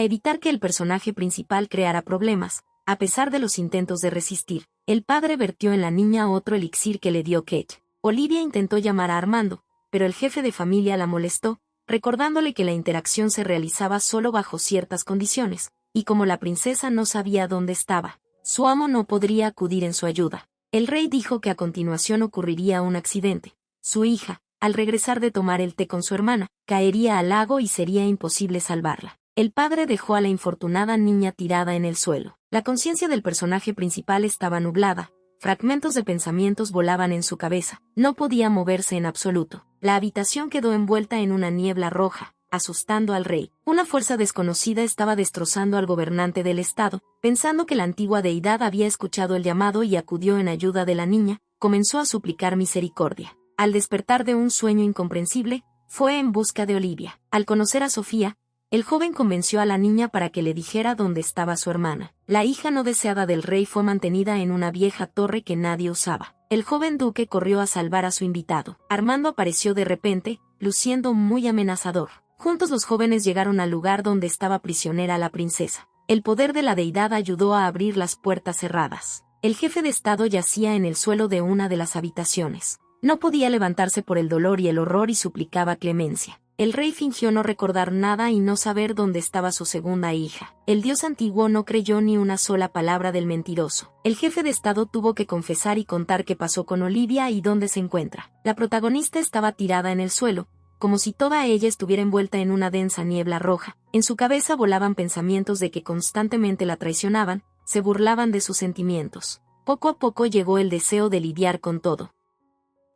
evitar que el personaje principal creara problemas, a pesar de los intentos de resistir, el padre vertió en la niña otro elixir que le dio Kate. Olivia intentó llamar a Armando, pero el jefe de familia la molestó, recordándole que la interacción se realizaba solo bajo ciertas condiciones, y como la princesa no sabía dónde estaba, su amo no podría acudir en su ayuda. El rey dijo que a continuación ocurriría un accidente. Su hija, al regresar de tomar el té con su hermana, caería al lago y sería imposible salvarla. El padre dejó a la infortunada niña tirada en el suelo. La conciencia del personaje principal estaba nublada. Fragmentos de pensamientos volaban en su cabeza. No podía moverse en absoluto. La habitación quedó envuelta en una niebla roja, asustando al rey. Una fuerza desconocida estaba destrozando al gobernante del estado. Pensando que la antigua deidad había escuchado el llamado y acudió en ayuda de la niña, comenzó a suplicar misericordia. Al despertar de un sueño incomprensible, fue en busca de Olivia. Al conocer a Sofía, el joven convenció a la niña para que le dijera dónde estaba su hermana. La hija no deseada del rey fue mantenida en una vieja torre que nadie usaba. El joven duque corrió a salvar a su invitado. Armando apareció de repente, luciendo muy amenazador. Juntos los jóvenes llegaron al lugar donde estaba prisionera la princesa. El poder de la deidad ayudó a abrir las puertas cerradas. El jefe de Estado yacía en el suelo de una de las habitaciones. No podía levantarse por el dolor y el horror y suplicaba clemencia. El rey fingió no recordar nada y no saber dónde estaba su segunda hija. El dios antiguo no creyó ni una sola palabra del mentiroso. El jefe de Estado tuvo que confesar y contar qué pasó con Olivia y dónde se encuentra. La protagonista estaba tirada en el suelo, como si toda ella estuviera envuelta en una densa niebla roja. En su cabeza volaban pensamientos de que constantemente la traicionaban, se burlaban de sus sentimientos. Poco a poco llegó el deseo de lidiar con todo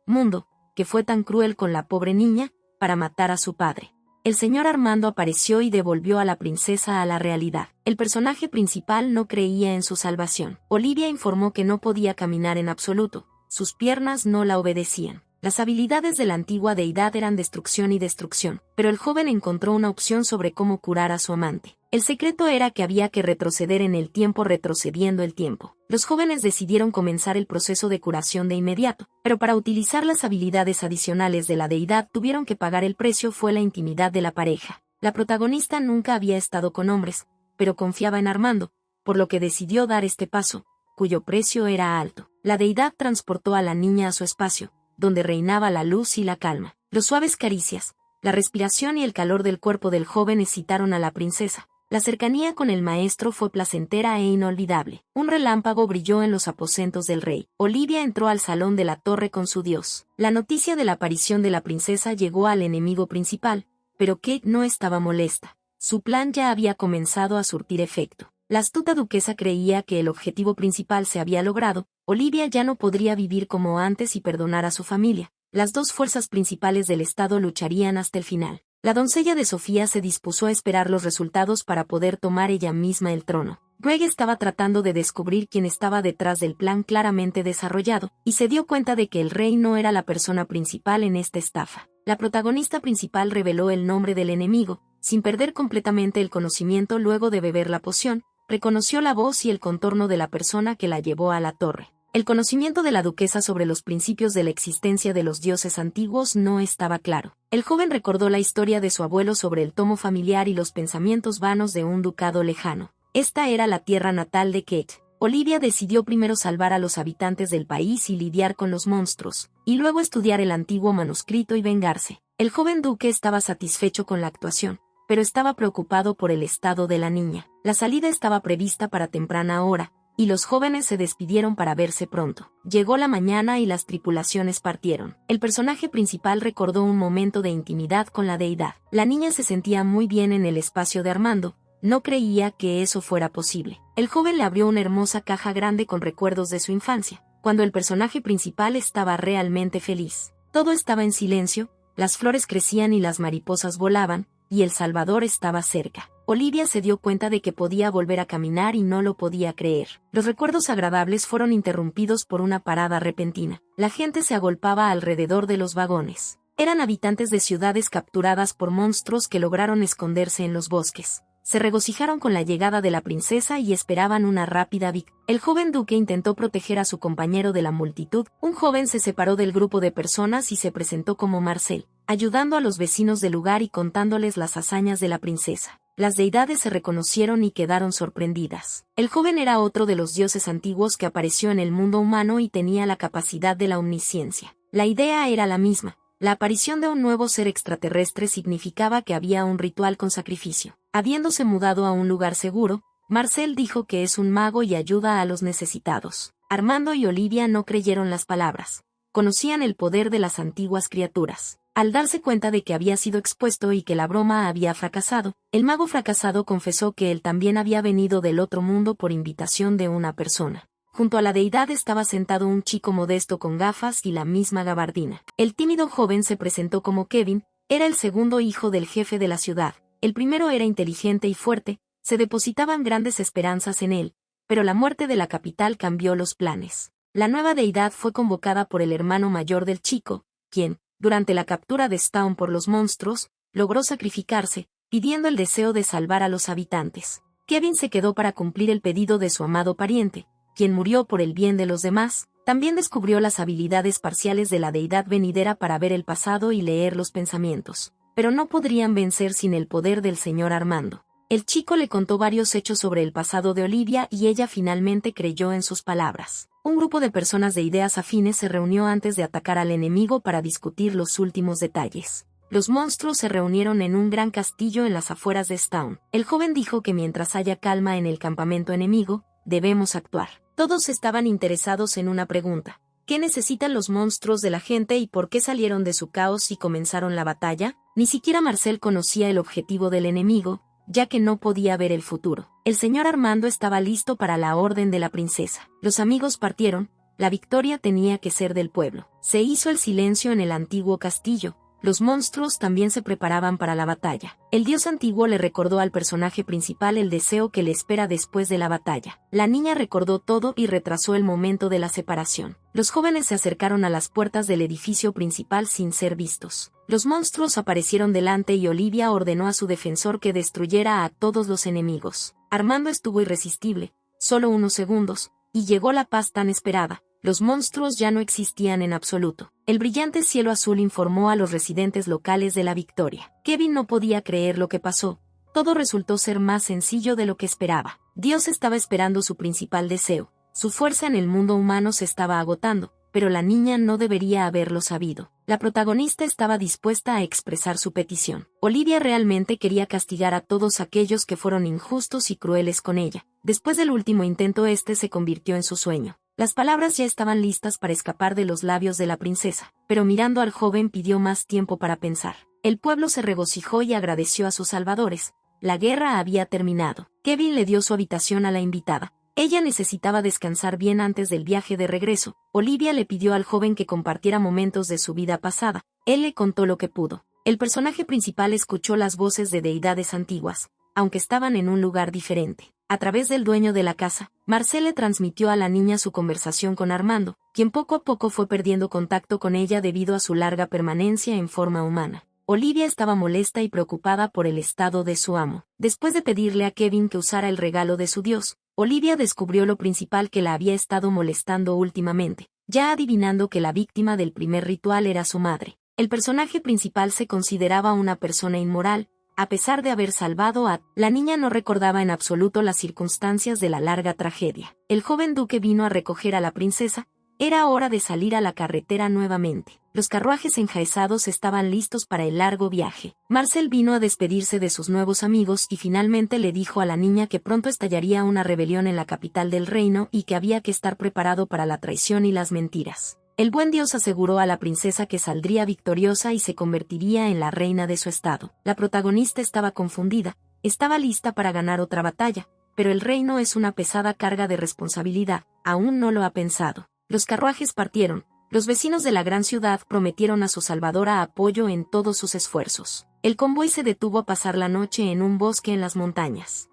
mundo, que fue tan cruel con la pobre niña, para matar a su padre. El señor Armando apareció y devolvió a la princesa a la realidad. El personaje principal no creía en su salvación. Olivia informó que no podía caminar en absoluto, sus piernas no la obedecían. Las habilidades de la antigua deidad eran destrucción y destrucción, pero el joven encontró una opción sobre cómo curar a su amante. El secreto era que había que retroceder en el tiempo retrocediendo el tiempo. Los jóvenes decidieron comenzar el proceso de curación de inmediato, pero para utilizar las habilidades adicionales de la deidad tuvieron que pagar el precio fue la intimidad de la pareja. La protagonista nunca había estado con hombres, pero confiaba en Armando, por lo que decidió dar este paso, cuyo precio era alto. La deidad transportó a la niña a su espacio, donde reinaba la luz y la calma. Los suaves caricias, la respiración y el calor del cuerpo del joven excitaron a la princesa. La cercanía con el maestro fue placentera e inolvidable. Un relámpago brilló en los aposentos del rey. Olivia entró al salón de la torre con su dios. La noticia de la aparición de la princesa llegó al enemigo principal, pero Kate no estaba molesta. Su plan ya había comenzado a surtir efecto. La astuta duquesa creía que el objetivo principal se había logrado. Olivia ya no podría vivir como antes y perdonar a su familia. Las dos fuerzas principales del Estado lucharían hasta el final. La doncella de Sofía se dispuso a esperar los resultados para poder tomar ella misma el trono. Greg estaba tratando de descubrir quién estaba detrás del plan claramente desarrollado, y se dio cuenta de que el rey no era la persona principal en esta estafa. La protagonista principal reveló el nombre del enemigo, sin perder completamente el conocimiento luego de beber la poción, reconoció la voz y el contorno de la persona que la llevó a la torre. El conocimiento de la duquesa sobre los principios de la existencia de los dioses antiguos no estaba claro. El joven recordó la historia de su abuelo sobre el tomo familiar y los pensamientos vanos de un ducado lejano. Esta era la tierra natal de Kate. Olivia decidió primero salvar a los habitantes del país y lidiar con los monstruos, y luego estudiar el antiguo manuscrito y vengarse. El joven duque estaba satisfecho con la actuación, pero estaba preocupado por el estado de la niña. La salida estaba prevista para temprana hora, y los jóvenes se despidieron para verse pronto. Llegó la mañana y las tripulaciones partieron. El personaje principal recordó un momento de intimidad con la deidad. La niña se sentía muy bien en el espacio de Armando, no creía que eso fuera posible. El joven le abrió una hermosa caja grande con recuerdos de su infancia, cuando el personaje principal estaba realmente feliz. Todo estaba en silencio, las flores crecían y las mariposas volaban, y el Salvador estaba cerca. Olivia se dio cuenta de que podía volver a caminar y no lo podía creer. Los recuerdos agradables fueron interrumpidos por una parada repentina. La gente se agolpaba alrededor de los vagones. Eran habitantes de ciudades capturadas por monstruos que lograron esconderse en los bosques. Se regocijaron con la llegada de la princesa y esperaban una rápida victoria. El joven duque intentó proteger a su compañero de la multitud. Un joven se separó del grupo de personas y se presentó como Marcel, ayudando a los vecinos del lugar y contándoles las hazañas de la princesa. Las deidades se reconocieron y quedaron sorprendidas. El joven era otro de los dioses antiguos que apareció en el mundo humano y tenía la capacidad de la omnisciencia. La idea era la misma. La aparición de un nuevo ser extraterrestre significaba que había un ritual con sacrificio. Habiéndose mudado a un lugar seguro, Marcel dijo que es un mago y ayuda a los necesitados. Armando y Olivia no creyeron las palabras. Conocían el poder de las antiguas criaturas. Al darse cuenta de que había sido expuesto y que la broma había fracasado, el mago fracasado confesó que él también había venido del otro mundo por invitación de una persona. Junto a la deidad estaba sentado un chico modesto con gafas y la misma gabardina. El tímido joven se presentó como Kevin, era el segundo hijo del jefe de la ciudad. El primero era inteligente y fuerte, se depositaban grandes esperanzas en él, pero la muerte de la capital cambió los planes. La nueva deidad fue convocada por el hermano mayor del chico, quien, durante la captura de Staun por los monstruos, logró sacrificarse, pidiendo el deseo de salvar a los habitantes. Kevin se quedó para cumplir el pedido de su amado pariente, quien murió por el bien de los demás. También descubrió las habilidades parciales de la deidad venidera para ver el pasado y leer los pensamientos. Pero no podrían vencer sin el poder del señor Armando. El chico le contó varios hechos sobre el pasado de Olivia y ella finalmente creyó en sus palabras. Un grupo de personas de ideas afines se reunió antes de atacar al enemigo para discutir los últimos detalles. Los monstruos se reunieron en un gran castillo en las afueras de Staun. El joven dijo que mientras haya calma en el campamento enemigo, debemos actuar. Todos estaban interesados en una pregunta. ¿Qué necesitan los monstruos de la gente y por qué salieron de su caos y comenzaron la batalla? Ni siquiera Marcel conocía el objetivo del enemigo, ya que no podía ver el futuro. El señor Armando estaba listo para la orden de la princesa. Los amigos partieron, la victoria tenía que ser del pueblo. Se hizo el silencio en el antiguo castillo. Los monstruos también se preparaban para la batalla. El dios antiguo le recordó al personaje principal el deseo que le espera después de la batalla. La niña recordó todo y retrasó el momento de la separación. Los jóvenes se acercaron a las puertas del edificio principal sin ser vistos. Los monstruos aparecieron delante y Olivia ordenó a su defensor que destruyera a todos los enemigos. Armando estuvo irresistible, solo unos segundos, y llegó la paz tan esperada. Los monstruos ya no existían en absoluto. El brillante cielo azul informó a los residentes locales de la victoria. Kevin no podía creer lo que pasó. Todo resultó ser más sencillo de lo que esperaba. Dios estaba esperando su principal deseo. Su fuerza en el mundo humano se estaba agotando, pero la niña no debería haberlo sabido. La protagonista estaba dispuesta a expresar su petición. Olivia realmente quería castigar a todos aquellos que fueron injustos y crueles con ella. Después del último intento se convirtió en su sueño. Las palabras ya estaban listas para escapar de los labios de la princesa, pero mirando al joven pidió más tiempo para pensar. El pueblo se regocijó y agradeció a sus salvadores. La guerra había terminado. Kevin le dio su habitación a la invitada. Ella necesitaba descansar bien antes del viaje de regreso. Olivia le pidió al joven que compartiera momentos de su vida pasada. Él le contó lo que pudo. El personaje principal escuchó las voces de deidades antiguas, aunque estaban en un lugar diferente. A través del dueño de la casa, Marcel le transmitió a la niña su conversación con Armando, quien poco a poco fue perdiendo contacto con ella debido a su larga permanencia en forma humana. Olivia estaba molesta y preocupada por el estado de su amo. Después de pedirle a Kevin que usara el regalo de su dios, Olivia descubrió lo principal que la había estado molestando últimamente, ya adivinando que la víctima del primer ritual era su madre. El personaje principal se consideraba una persona inmoral. A pesar de haber salvado la niña no recordaba en absoluto las circunstancias de la larga tragedia. El joven duque vino a recoger a la princesa. Era hora de salir a la carretera nuevamente. Los carruajes enjaezados estaban listos para el largo viaje. Marcel vino a despedirse de sus nuevos amigos y finalmente le dijo a la niña que pronto estallaría una rebelión en la capital del reino y que había que estar preparado para la traición y las mentiras. El buen Dios aseguró a la princesa que saldría victoriosa y se convertiría en la reina de su estado. La protagonista estaba confundida, estaba lista para ganar otra batalla, pero el reino es una pesada carga de responsabilidad, aún no lo ha pensado. Los carruajes partieron, los vecinos de la gran ciudad prometieron a su salvadora apoyo en todos sus esfuerzos. El convoy se detuvo a pasar la noche en un bosque en las montañas.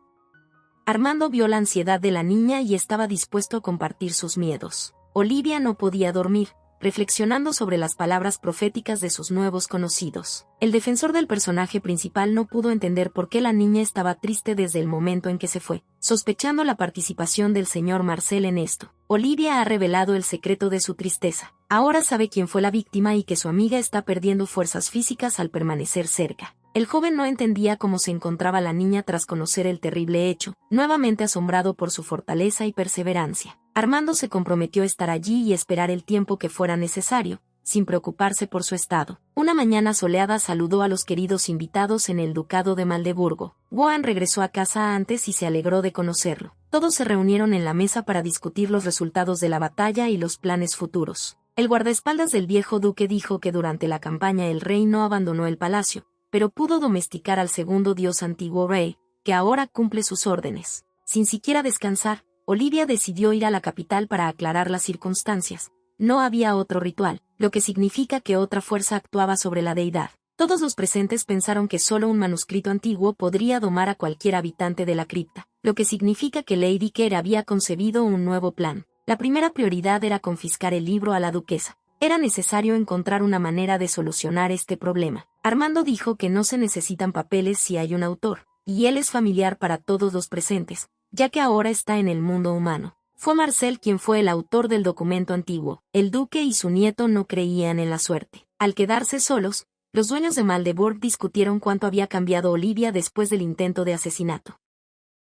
Armando vio la ansiedad de la niña y estaba dispuesto a compartir sus miedos. Olivia no podía dormir, reflexionando sobre las palabras proféticas de sus nuevos conocidos. El defensor del personaje principal no pudo entender por qué la niña estaba triste desde el momento en que se fue, sospechando la participación del señor Marcel en esto. Olivia ha revelado el secreto de su tristeza. Ahora sabe quién fue la víctima y que su amiga está perdiendo fuerzas físicas al permanecer cerca. El joven no entendía cómo se encontraba la niña tras conocer el terrible hecho, nuevamente asombrado por su fortaleza y perseverancia. Armando se comprometió a estar allí y esperar el tiempo que fuera necesario, sin preocuparse por su estado. Una mañana soleada saludó a los queridos invitados en el ducado de Maldeburgo. Juan regresó a casa antes y se alegró de conocerlo. Todos se reunieron en la mesa para discutir los resultados de la batalla y los planes futuros. El guardaespaldas del viejo duque dijo que durante la campaña el rey no abandonó el palacio, pero pudo domesticar al segundo dios antiguo rey, que ahora cumple sus órdenes. Sin siquiera descansar, Olivia decidió ir a la capital para aclarar las circunstancias. No había otro ritual, lo que significa que otra fuerza actuaba sobre la deidad. Todos los presentes pensaron que solo un manuscrito antiguo podría domar a cualquier habitante de la cripta, lo que significa que Lady Kerr había concebido un nuevo plan. La primera prioridad era confiscar el libro a la duquesa. Era necesario encontrar una manera de solucionar este problema. Armando dijo que no se necesitan papeles si hay un autor, y él es familiar para todos los presentes, ya que ahora está en el mundo humano. Fue Marcel quien fue el autor del documento antiguo. El duque y su nieto no creían en la suerte. Al quedarse solos, los dueños de Maldeburg discutieron cuánto había cambiado Olivia después del intento de asesinato.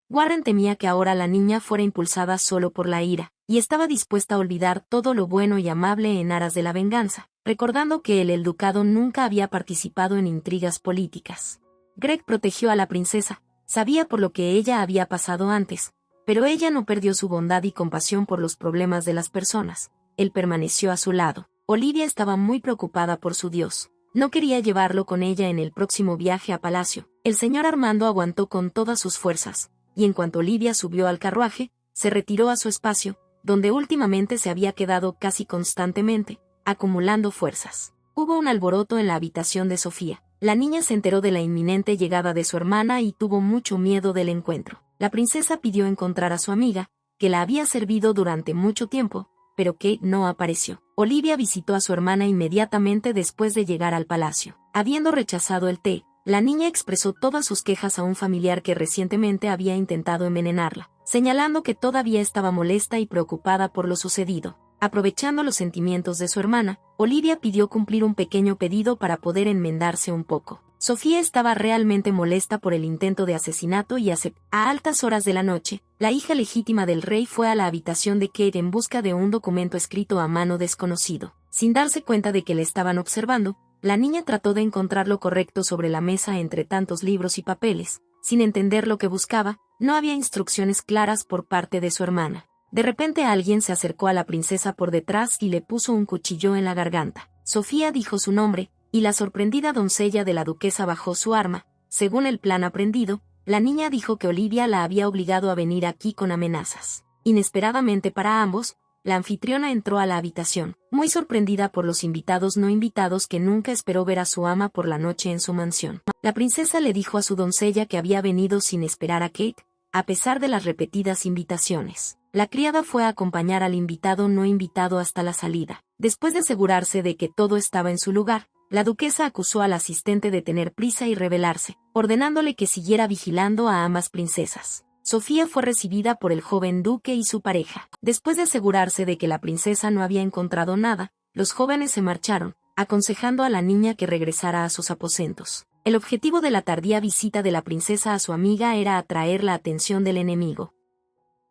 Warren temía que ahora la niña fuera impulsada solo por la ira, y estaba dispuesta a olvidar todo lo bueno y amable en aras de la venganza, recordando que el ducado nunca había participado en intrigas políticas. Greg protegió a la princesa, sabía por lo que ella había pasado antes, pero ella no perdió su bondad y compasión por los problemas de las personas. Él permaneció a su lado. Olivia estaba muy preocupada por su dios. No quería llevarlo con ella en el próximo viaje a palacio, El señor Armando aguantó con todas sus fuerzas, y en cuanto Olivia subió al carruaje, se retiró a su espacio, donde últimamente se había quedado casi constantemente, acumulando fuerzas. Hubo un alboroto en la habitación de Sofía. La niña se enteró de la inminente llegada de su hermana y tuvo mucho miedo del encuentro. La princesa pidió encontrar a su amiga, que la había servido durante mucho tiempo, pero Kate no apareció. Olivia visitó a su hermana inmediatamente después de llegar al palacio. Habiendo rechazado el té, la niña expresó todas sus quejas a un familiar que recientemente había intentado envenenarla, señalando que todavía estaba molesta y preocupada por lo sucedido. Aprovechando los sentimientos de su hermana, Olivia pidió cumplir un pequeño pedido para poder enmendarse un poco. Sofía estaba realmente molesta por el intento de asesinato y aceptó. A altas horas de la noche, la hija legítima del rey fue a la habitación de Kate en busca de un documento escrito a mano desconocido. Sin darse cuenta de que le estaban observando, la niña trató de encontrar lo correcto sobre la mesa entre tantos libros y papeles. Sin entender lo que buscaba, no había instrucciones claras por parte de su hermana. De repente alguien se acercó a la princesa por detrás y le puso un cuchillo en la garganta. Sofía dijo su nombre, y la sorprendida doncella de la duquesa bajó su arma. Según el plan aprendido, la niña dijo que Olivia la había obligado a venir aquí con amenazas. Inesperadamente para ambos, la anfitriona entró a la habitación, muy sorprendida por los invitados no invitados que nunca esperó ver a su ama por la noche en su mansión. La princesa le dijo a su doncella que había venido sin esperar a Kate, a pesar de las repetidas invitaciones. La criada fue a acompañar al invitado no invitado hasta la salida. Después de asegurarse de que todo estaba en su lugar, la duquesa acusó al asistente de tener prisa y rebelarse, ordenándole que siguiera vigilando a ambas princesas. Sofía fue recibida por el joven duque y su pareja. Después de asegurarse de que la princesa no había encontrado nada, los jóvenes se marcharon, aconsejando a la niña que regresara a sus aposentos. El objetivo de la tardía visita de la princesa a su amiga era atraer la atención del enemigo.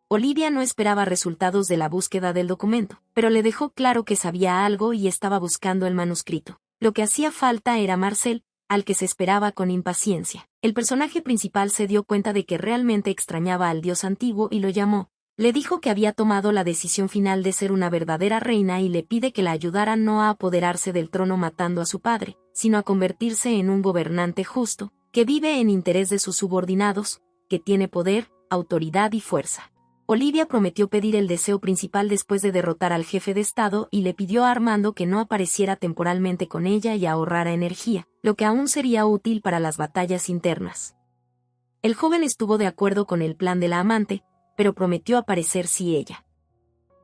Olivia no esperaba resultados de la búsqueda del documento, pero le dejó claro que sabía algo y estaba buscando el manuscrito. Lo que hacía falta era Marcel, al que se esperaba con impaciencia. El personaje principal se dio cuenta de que realmente extrañaba al dios antiguo y lo llamó. Le dijo que había tomado la decisión final de ser una verdadera reina y le pide que la ayudara no a apoderarse del trono matando a su padre, sino a convertirse en un gobernante justo, que vive en interés de sus subordinados, que tiene poder, autoridad y fuerza. Olivia prometió pedir el deseo principal después de derrotar al jefe de Estado y le pidió a Armando que no apareciera temporalmente con ella y ahorrara energía, lo que aún sería útil para las batallas internas. El joven estuvo de acuerdo con el plan de la amante, pero prometió aparecer si ella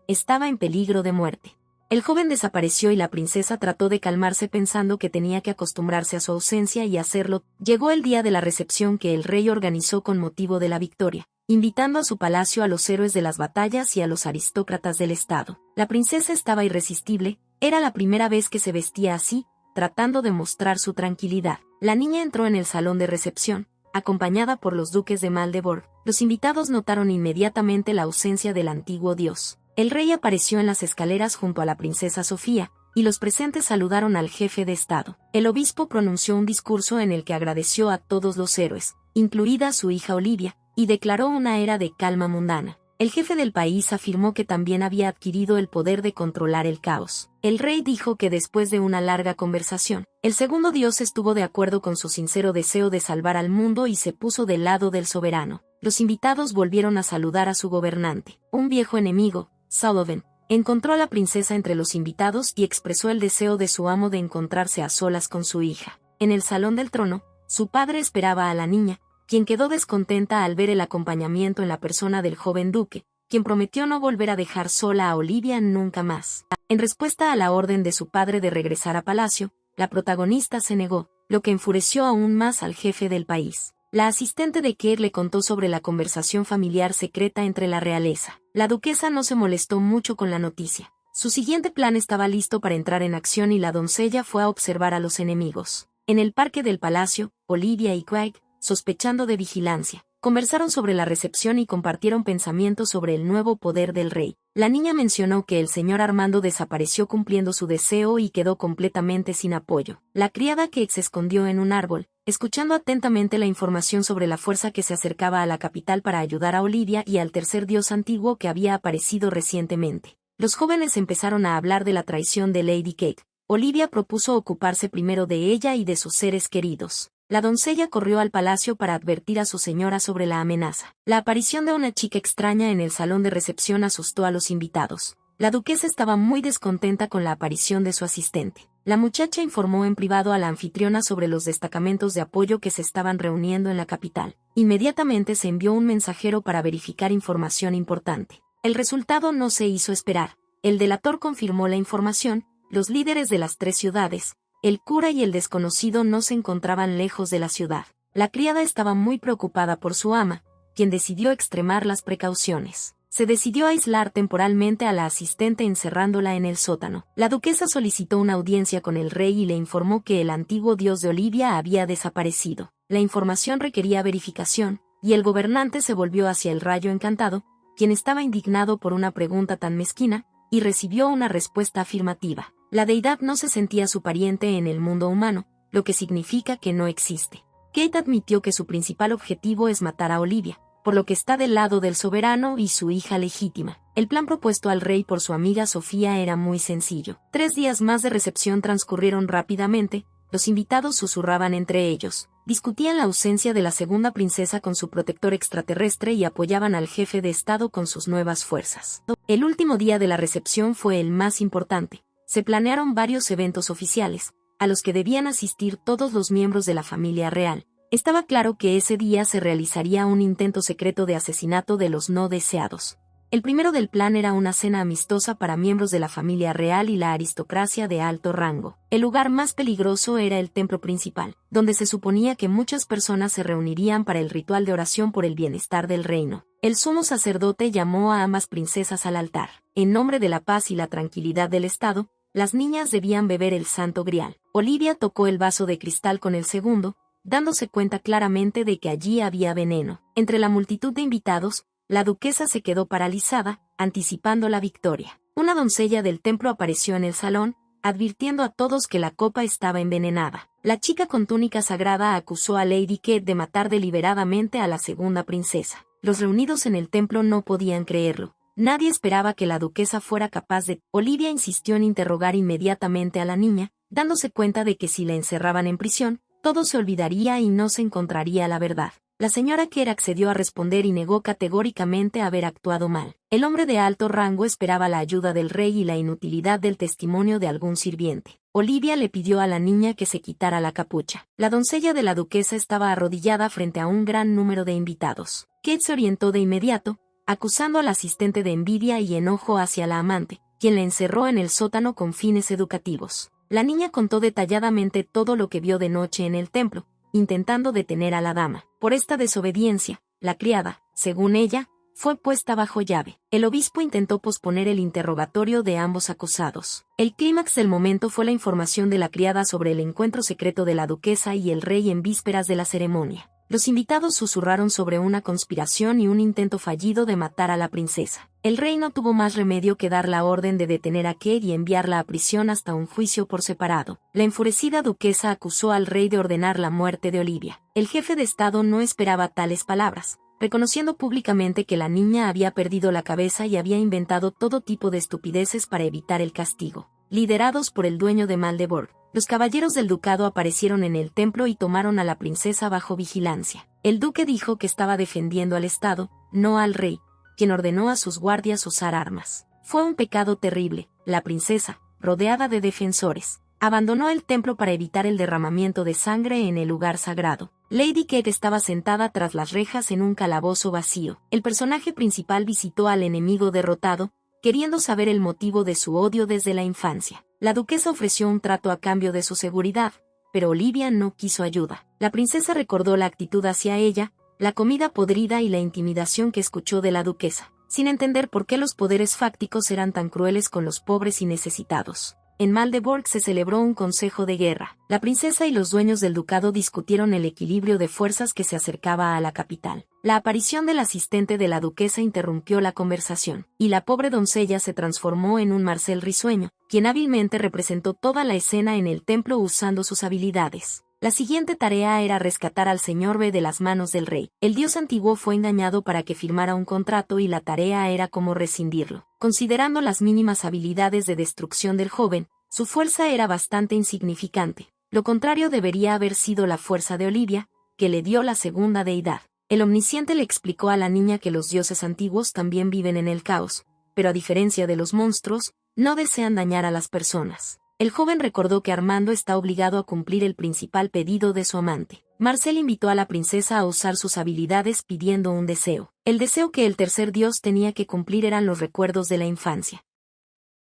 estaba en peligro de muerte. El joven desapareció y la princesa trató de calmarse pensando que tenía que acostumbrarse a su ausencia y hacerlo. Llegó el día de la recepción que el rey organizó con motivo de la victoria, invitando a su palacio a los héroes de las batallas y a los aristócratas del estado. La princesa estaba irresistible, era la primera vez que se vestía así, tratando de mostrar su tranquilidad. La niña entró en el salón de recepción, acompañada por los duques de Maldebor. Los invitados notaron inmediatamente la ausencia del antiguo dios. El rey apareció en las escaleras junto a la princesa Sofía, y los presentes saludaron al jefe de estado. El obispo pronunció un discurso en el que agradeció a todos los héroes, incluida su hija Olivia, y declaró una era de calma mundana. El jefe del país afirmó que también había adquirido el poder de controlar el caos. El rey dijo que después de una larga conversación, el segundo dios estuvo de acuerdo con su sincero deseo de salvar al mundo y se puso del lado del soberano. Los invitados volvieron a saludar a su gobernante. Un viejo enemigo, Sullivan, encontró a la princesa entre los invitados y expresó el deseo de su amo de encontrarse a solas con su hija. En el salón del trono, su padre esperaba a la niña, quien quedó descontenta al ver el acompañamiento en la persona del joven duque, quien prometió no volver a dejar sola a Olivia nunca más. En respuesta a la orden de su padre de regresar a palacio, la protagonista se negó, lo que enfureció aún más al jefe del país. La asistente de Kate le contó sobre la conversación familiar secreta entre la realeza. La duquesa no se molestó mucho con la noticia. Su siguiente plan estaba listo para entrar en acción y la doncella fue a observar a los enemigos. En el parque del palacio, Olivia y Craig, sospechando de vigilancia, conversaron sobre la recepción y compartieron pensamientos sobre el nuevo poder del rey. La niña mencionó que el señor Armando desapareció cumpliendo su deseo y quedó completamente sin apoyo. La criada Kate se escondió en un árbol, escuchando atentamente la información sobre la fuerza que se acercaba a la capital para ayudar a Olivia y al tercer dios antiguo que había aparecido recientemente. Los jóvenes empezaron a hablar de la traición de Lady Kate. Olivia propuso ocuparse primero de ella y de sus seres queridos. La doncella corrió al palacio para advertir a su señora sobre la amenaza. La aparición de una chica extraña en el salón de recepción asustó a los invitados. La duquesa estaba muy descontenta con la aparición de su asistente. La muchacha informó en privado a la anfitriona sobre los destacamentos de apoyo que se estaban reuniendo en la capital. Inmediatamente se envió un mensajero para verificar información importante. El resultado no se hizo esperar. El delator confirmó la información. Los líderes de las 3 ciudades, el cura y el desconocido, no se encontraban lejos de la ciudad. La criada estaba muy preocupada por su ama, quien decidió extremar las precauciones. Se decidió aislar temporalmente a la asistente encerrándola en el sótano. La duquesa solicitó una audiencia con el rey y le informó que el antiguo dios de Olivia había desaparecido. La información requería verificación, y el gobernante se volvió hacia el Rayo Encantado, quien estaba indignado por una pregunta tan mezquina, y recibió una respuesta afirmativa. La deidad no se sentía su pariente en el mundo humano, lo que significa que no existe. Kate admitió que su principal objetivo es matar a Olivia, por lo que está del lado del soberano y su hija legítima. El plan propuesto al rey por su amiga Sofía era muy sencillo. 3 días más de recepción transcurrieron rápidamente, los invitados susurraban entre ellos, discutían la ausencia de la segunda princesa con su protector extraterrestre y apoyaban al jefe de estado con sus nuevas fuerzas. El último día de la recepción fue el más importante. Se planearon varios eventos oficiales, a los que debían asistir todos los miembros de la familia real. Estaba claro que ese día se realizaría un intento secreto de asesinato de los no deseados. El primero del plan era una cena amistosa para miembros de la familia real y la aristocracia de alto rango. El lugar más peligroso era el templo principal, donde se suponía que muchas personas se reunirían para el ritual de oración por el bienestar del reino. El sumo sacerdote llamó a ambas princesas al altar. En nombre de la paz y la tranquilidad del estado, las niñas debían beber el santo grial. Olivia tocó el vaso de cristal con el segundo, dándose cuenta claramente de que allí había veneno. Entre la multitud de invitados, la duquesa se quedó paralizada, anticipando la victoria. Una doncella del templo apareció en el salón, advirtiendo a todos que la copa estaba envenenada. La chica con túnica sagrada acusó a Lady Kate de matar deliberadamente a la segunda princesa. Los reunidos en el templo no podían creerlo. Nadie esperaba que la duquesa fuera capaz de... Olivia insistió en interrogar inmediatamente a la niña, dándose cuenta de que si la encerraban en prisión, todo se olvidaría y no se encontraría la verdad. La señora Kerr accedió a responder y negó categóricamente haber actuado mal. El hombre de alto rango esperaba la ayuda del rey y la inutilidad del testimonio de algún sirviente. Olivia le pidió a la niña que se quitara la capucha. La doncella de la duquesa estaba arrodillada frente a un gran número de invitados. Kate se orientó de inmediato, acusando al asistente de envidia y enojo hacia la amante, quien la encerró en el sótano con fines educativos. La niña contó detalladamente todo lo que vio de noche en el templo, intentando detener a la dama. Por esta desobediencia, la criada, según ella, fue puesta bajo llave. El obispo intentó posponer el interrogatorio de ambos acusados. El clímax del momento fue la información de la criada sobre el encuentro secreto de la duquesa y el rey en vísperas de la ceremonia. Los invitados susurraron sobre una conspiración y un intento fallido de matar a la princesa. El rey no tuvo más remedio que dar la orden de detener a Kate y enviarla a prisión hasta un juicio por separado. La enfurecida duquesa acusó al rey de ordenar la muerte de Olivia. El jefe de estado no esperaba tales palabras, reconociendo públicamente que la niña había perdido la cabeza y había inventado todo tipo de estupideces para evitar el castigo. Liderados por el dueño de Maldeborg, los caballeros del ducado aparecieron en el templo y tomaron a la princesa bajo vigilancia. El duque dijo que estaba defendiendo al Estado, no al rey, quien ordenó a sus guardias usar armas. Fue un pecado terrible. La princesa, rodeada de defensores, abandonó el templo para evitar el derramamiento de sangre en el lugar sagrado. Lady Kate estaba sentada tras las rejas en un calabozo vacío. El personaje principal visitó al enemigo derrotado, queriendo saber el motivo de su odio desde la infancia. La duquesa ofreció un trato a cambio de su seguridad, pero Olivia no quiso ayuda. La princesa recordó la actitud hacia ella, la comida podrida y la intimidación que escuchó de la duquesa, sin entender por qué los poderes fácticos eran tan crueles con los pobres y necesitados. En Maldeborg se celebró un consejo de guerra. La princesa y los dueños del ducado discutieron el equilibrio de fuerzas que se acercaba a la capital. La aparición del asistente de la duquesa interrumpió la conversación, y la pobre doncella se transformó en un Marcel risueño, quien hábilmente representó toda la escena en el templo usando sus habilidades. La siguiente tarea era rescatar al señor B de las manos del rey. El dios antiguo fue engañado para que firmara un contrato y la tarea era cómo rescindirlo. Considerando las mínimas habilidades de destrucción del joven, su fuerza era bastante insignificante. Lo contrario debería haber sido la fuerza de Olivia, que le dio la segunda deidad. El omnisciente le explicó a la niña que los dioses antiguos también viven en el caos, pero a diferencia de los monstruos, no desean dañar a las personas. El joven recordó que Armando está obligado a cumplir el principal pedido de su amante. Marcel invitó a la princesa a usar sus habilidades pidiendo un deseo. El deseo que el tercer dios tenía que cumplir eran los recuerdos de la infancia.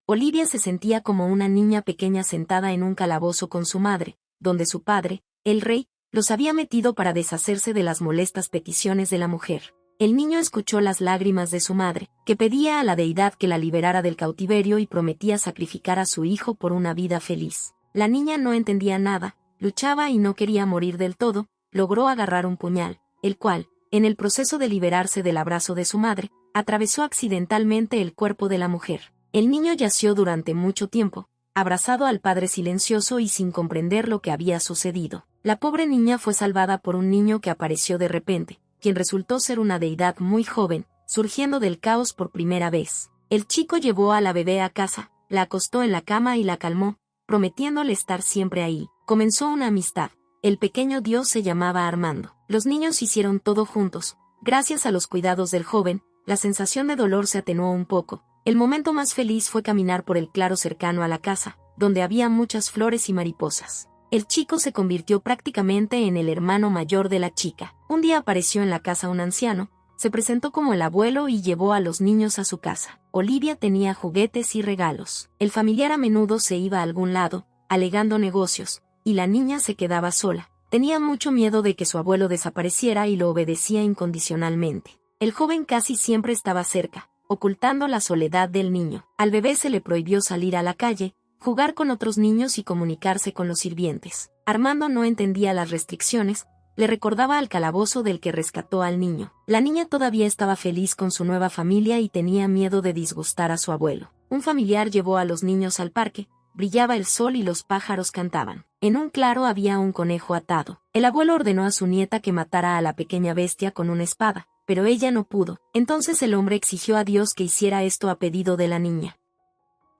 Olivia se sentía como una niña pequeña sentada en un calabozo con su madre, donde su padre, el rey, los había metido para deshacerse de las molestas peticiones de la mujer. El niño escuchó las lágrimas de su madre, que pedía a la deidad que la liberara del cautiverio y prometía sacrificar a su hijo por una vida feliz. La niña no entendía nada, luchaba y no quería morir del todo. Logró agarrar un puñal, el cual, en el proceso de liberarse del abrazo de su madre, atravesó accidentalmente el cuerpo de la mujer. El niño yació durante mucho tiempo, abrazado al padre silencioso y sin comprender lo que había sucedido. La pobre niña fue salvada por un niño que apareció de repente, quien resultó ser una deidad muy joven, surgiendo del caos por primera vez. El chico llevó a la bebé a casa, la acostó en la cama y la calmó, prometiéndole estar siempre ahí. Comenzó una amistad. El pequeño dios se llamaba Armando. Los niños hicieron todo juntos. Gracias a los cuidados del joven, la sensación de dolor se atenuó un poco. El momento más feliz fue caminar por el claro cercano a la casa, donde había muchas flores y mariposas. El chico se convirtió prácticamente en el hermano mayor de la chica. Un día apareció en la casa un anciano, se presentó como el abuelo y llevó a los niños a su casa. Olivia tenía juguetes y regalos. El familiar a menudo se iba a algún lado, alegando negocios, y la niña se quedaba sola. Tenía mucho miedo de que su abuelo desapareciera y lo obedecía incondicionalmente. El joven casi siempre estaba cerca, ocultando la soledad del niño. Al bebé se le prohibió salir a la calle, jugar con otros niños y comunicarse con los sirvientes. Armando no entendía las restricciones, le recordaba al calabozo del que rescató al niño. La niña todavía estaba feliz con su nueva familia y tenía miedo de disgustar a su abuelo. Un familiar llevó a los niños al parque, brillaba el sol y los pájaros cantaban. En un claro había un conejo atado. El abuelo ordenó a su nieta que matara a la pequeña bestia con una espada, pero ella no pudo. Entonces el hombre exigió a Dios que hiciera esto a pedido de la niña.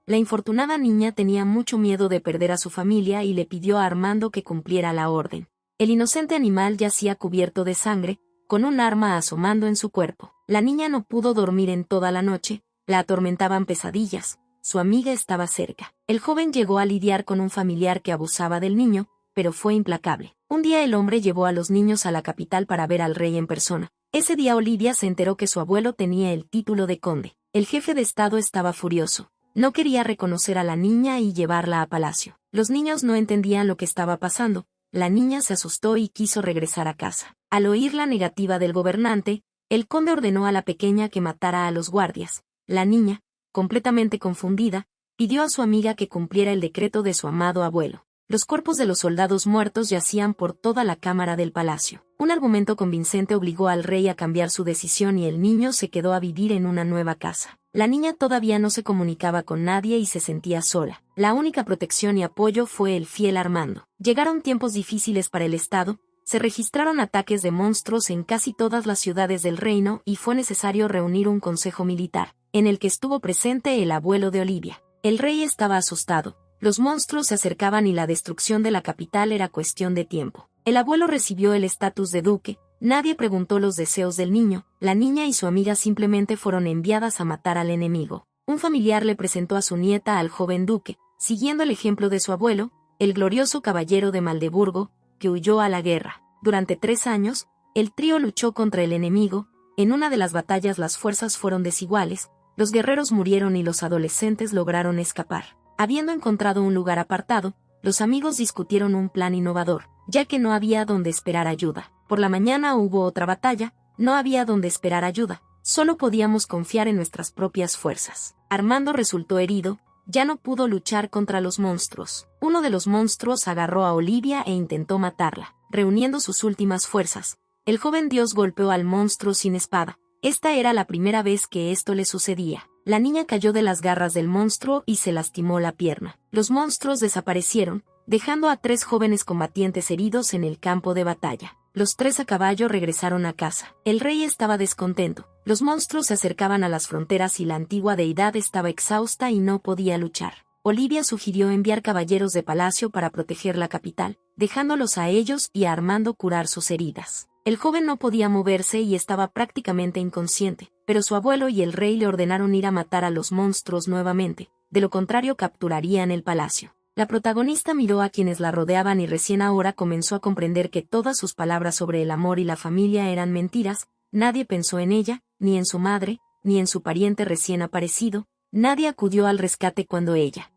La infortunada niña tenía mucho miedo de perder a su familia y le pidió a Armando que cumpliera la orden. El inocente animal yacía cubierto de sangre, con un arma asomando en su cuerpo. La niña no pudo dormir en toda la noche, la atormentaban pesadillas. Su amiga estaba cerca. El joven llegó a lidiar con un familiar que abusaba del niño, pero fue implacable. Un día el hombre llevó a los niños a la capital para ver al rey en persona. Ese día Olivia se enteró que su abuelo tenía el título de conde. El jefe de estado estaba furioso. No quería reconocer a la niña y llevarla a palacio. Los niños no entendían lo que estaba pasando. La niña se asustó y quiso regresar a casa. Al oír la negativa del gobernante, el conde ordenó a la pequeña que matara a los guardias. La niña, completamente confundida, pidió a su amiga que cumpliera el decreto de su amado abuelo. Los cuerpos de los soldados muertos yacían por toda la cámara del palacio. Un argumento convincente obligó al rey a cambiar su decisión y el niño se quedó a vivir en una nueva casa. La niña todavía no se comunicaba con nadie y se sentía sola. La única protección y apoyo fue el fiel Armando. Llegaron tiempos difíciles para el Estado, se registraron ataques de monstruos en casi todas las ciudades del reino y fue necesario reunir un consejo militar, en el que estuvo presente el abuelo de Olivia. El rey estaba asustado. Los monstruos se acercaban y la destrucción de la capital era cuestión de tiempo. El abuelo recibió el estatus de duque, nadie preguntó los deseos del niño, la niña y su amiga simplemente fueron enviadas a matar al enemigo. Un familiar le presentó a su nieta al joven duque, siguiendo el ejemplo de su abuelo, el glorioso caballero de Maldeburgo, que huyó a la guerra. Durante 3 años, el trío luchó contra el enemigo. En una de las batallas las fuerzas fueron desiguales, los guerreros murieron y los adolescentes lograron escapar. Habiendo encontrado un lugar apartado, los amigos discutieron un plan innovador, ya que no había donde esperar ayuda. Por la mañana hubo otra batalla, no había donde esperar ayuda, solo podíamos confiar en nuestras propias fuerzas. Armando resultó herido, ya no pudo luchar contra los monstruos. Uno de los monstruos agarró a Olivia e intentó matarla. Reuniendo sus últimas fuerzas, el joven dios golpeó al monstruo sin espada. Esta era la primera vez que esto le sucedía. La niña cayó de las garras del monstruo y se lastimó la pierna. Los monstruos desaparecieron, dejando a 3 jóvenes combatientes heridos en el campo de batalla. Los 3 a caballo regresaron a casa. El rey estaba descontento. Los monstruos se acercaban a las fronteras y la antigua deidad estaba exhausta y no podía luchar. Olivia sugirió enviar caballeros de palacio para proteger la capital, dejándolos a ellos y a Armando curar sus heridas. El joven no podía moverse y estaba prácticamente inconsciente, pero su abuelo y el rey le ordenaron ir a matar a los monstruos nuevamente, de lo contrario capturarían el palacio. La protagonista miró a quienes la rodeaban y recién ahora comenzó a comprender que todas sus palabras sobre el amor y la familia eran mentiras. Nadie pensó en ella, ni en su madre, ni en su pariente recién aparecido. Nadie acudió al rescate cuando ella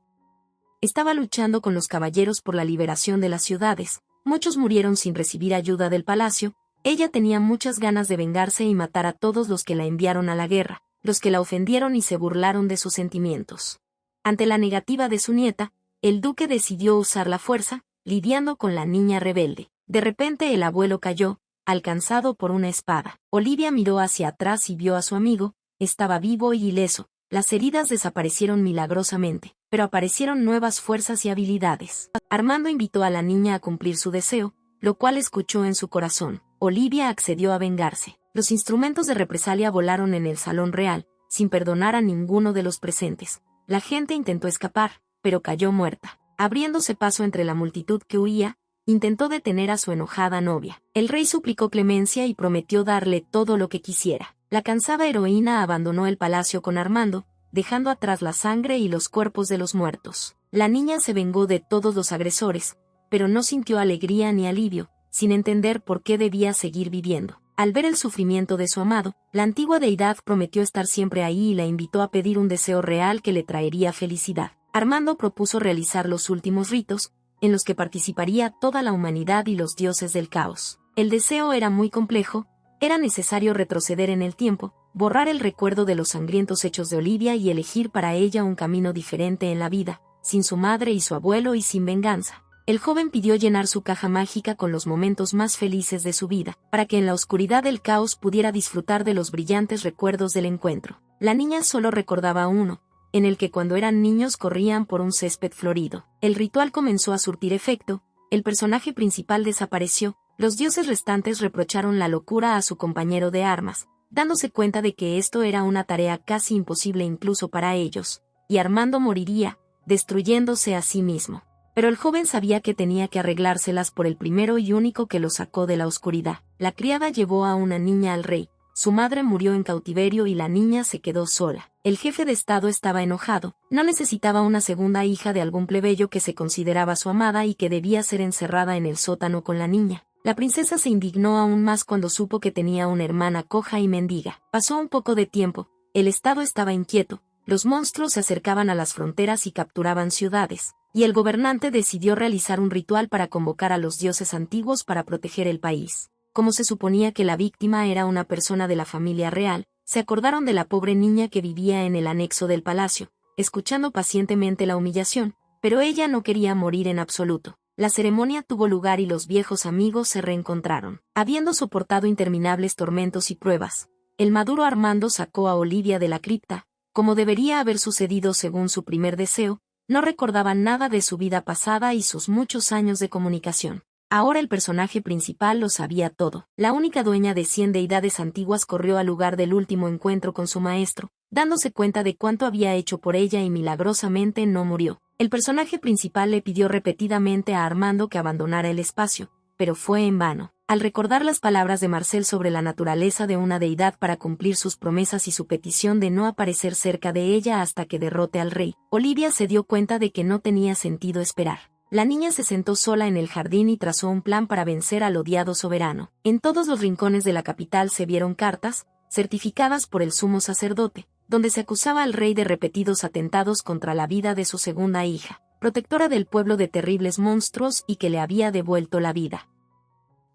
estaba luchando con los caballeros por la liberación de las ciudades. Muchos murieron sin recibir ayuda del palacio. Ella tenía muchas ganas de vengarse y matar a todos los que la enviaron a la guerra, los que la ofendieron y se burlaron de sus sentimientos. Ante la negativa de su nieta, el duque decidió usar la fuerza, lidiando con la niña rebelde. De repente el abuelo cayó, alcanzado por una espada. Olivia miró hacia atrás y vio a su amigo. Estaba vivo y ileso. Las heridas desaparecieron milagrosamente, pero aparecieron nuevas fuerzas y habilidades. Armando invitó a la niña a cumplir su deseo, lo cual escuchó en su corazón. Olivia accedió a vengarse. Los instrumentos de represalia volaron en el salón real, sin perdonar a ninguno de los presentes. La gente intentó escapar, pero cayó muerta. Abriéndose paso entre la multitud que huía, intentó detener a su enojada novia. El rey suplicó clemencia y prometió darle todo lo que quisiera. La cansada heroína abandonó el palacio con Armando, dejando atrás la sangre y los cuerpos de los muertos. La niña se vengó de todos los agresores, pero no sintió alegría ni alivio, sin entender por qué debía seguir viviendo. Al ver el sufrimiento de su amado, la antigua deidad prometió estar siempre ahí y la invitó a pedir un deseo real que le traería felicidad. Armando propuso realizar los últimos ritos, en los que participaría toda la humanidad y los dioses del caos. El deseo era muy complejo. Era necesario retroceder en el tiempo, borrar el recuerdo de los sangrientos hechos de Olivia y elegir para ella un camino diferente en la vida, sin su madre y su abuelo y sin venganza. El joven pidió llenar su caja mágica con los momentos más felices de su vida, para que en la oscuridad del caos pudiera disfrutar de los brillantes recuerdos del encuentro. La niña solo recordaba uno, en el que cuando eran niños corrían por un césped florido. El ritual comenzó a surtir efecto, el personaje principal desapareció. Los dioses restantes reprocharon la locura a su compañero de armas, dándose cuenta de que esto era una tarea casi imposible incluso para ellos, y Armando moriría, destruyéndose a sí mismo. Pero el joven sabía que tenía que arreglárselas por el primero y único que lo sacó de la oscuridad. La criada llevó a una niña al rey, su madre murió en cautiverio y la niña se quedó sola. El jefe de estado estaba enojado, no necesitaba una segunda hija de algún plebeyo que se consideraba su amada y que debía ser encerrada en el sótano con la niña. La princesa se indignó aún más cuando supo que tenía una hermana coja y mendiga. Pasó un poco de tiempo, el estado estaba inquieto, los monstruos se acercaban a las fronteras y capturaban ciudades, y el gobernante decidió realizar un ritual para convocar a los dioses antiguos para proteger el país. Como se suponía que la víctima era una persona de la familia real, se acordaron de la pobre niña que vivía en el anexo del palacio, escuchando pacientemente la humillación, pero ella no quería morir en absoluto. La ceremonia tuvo lugar y los viejos amigos se reencontraron. Habiendo soportado interminables tormentos y pruebas, el maduro Armando sacó a Olivia de la cripta, como debería haber sucedido según su primer deseo. No recordaba nada de su vida pasada y sus muchos años de comunicación. Ahora el personaje principal lo sabía todo. La única dueña de 100 deidades antiguas corrió al lugar del último encuentro con su maestro, dándose cuenta de cuánto había hecho por ella y milagrosamente no murió. El personaje principal le pidió repetidamente a Armando que abandonara el espacio, pero fue en vano. Al recordar las palabras de Marcel sobre la naturaleza de una deidad para cumplir sus promesas y su petición de no aparecer cerca de ella hasta que derrote al rey, Olivia se dio cuenta de que no tenía sentido esperar. La niña se sentó sola en el jardín y trazó un plan para vencer al odiado soberano. En todos los rincones de la capital se vieron cartas, certificadas por el sumo sacerdote, donde se acusaba al rey de repetidos atentados contra la vida de su segunda hija, protectora del pueblo de terribles monstruos y que le había devuelto la vida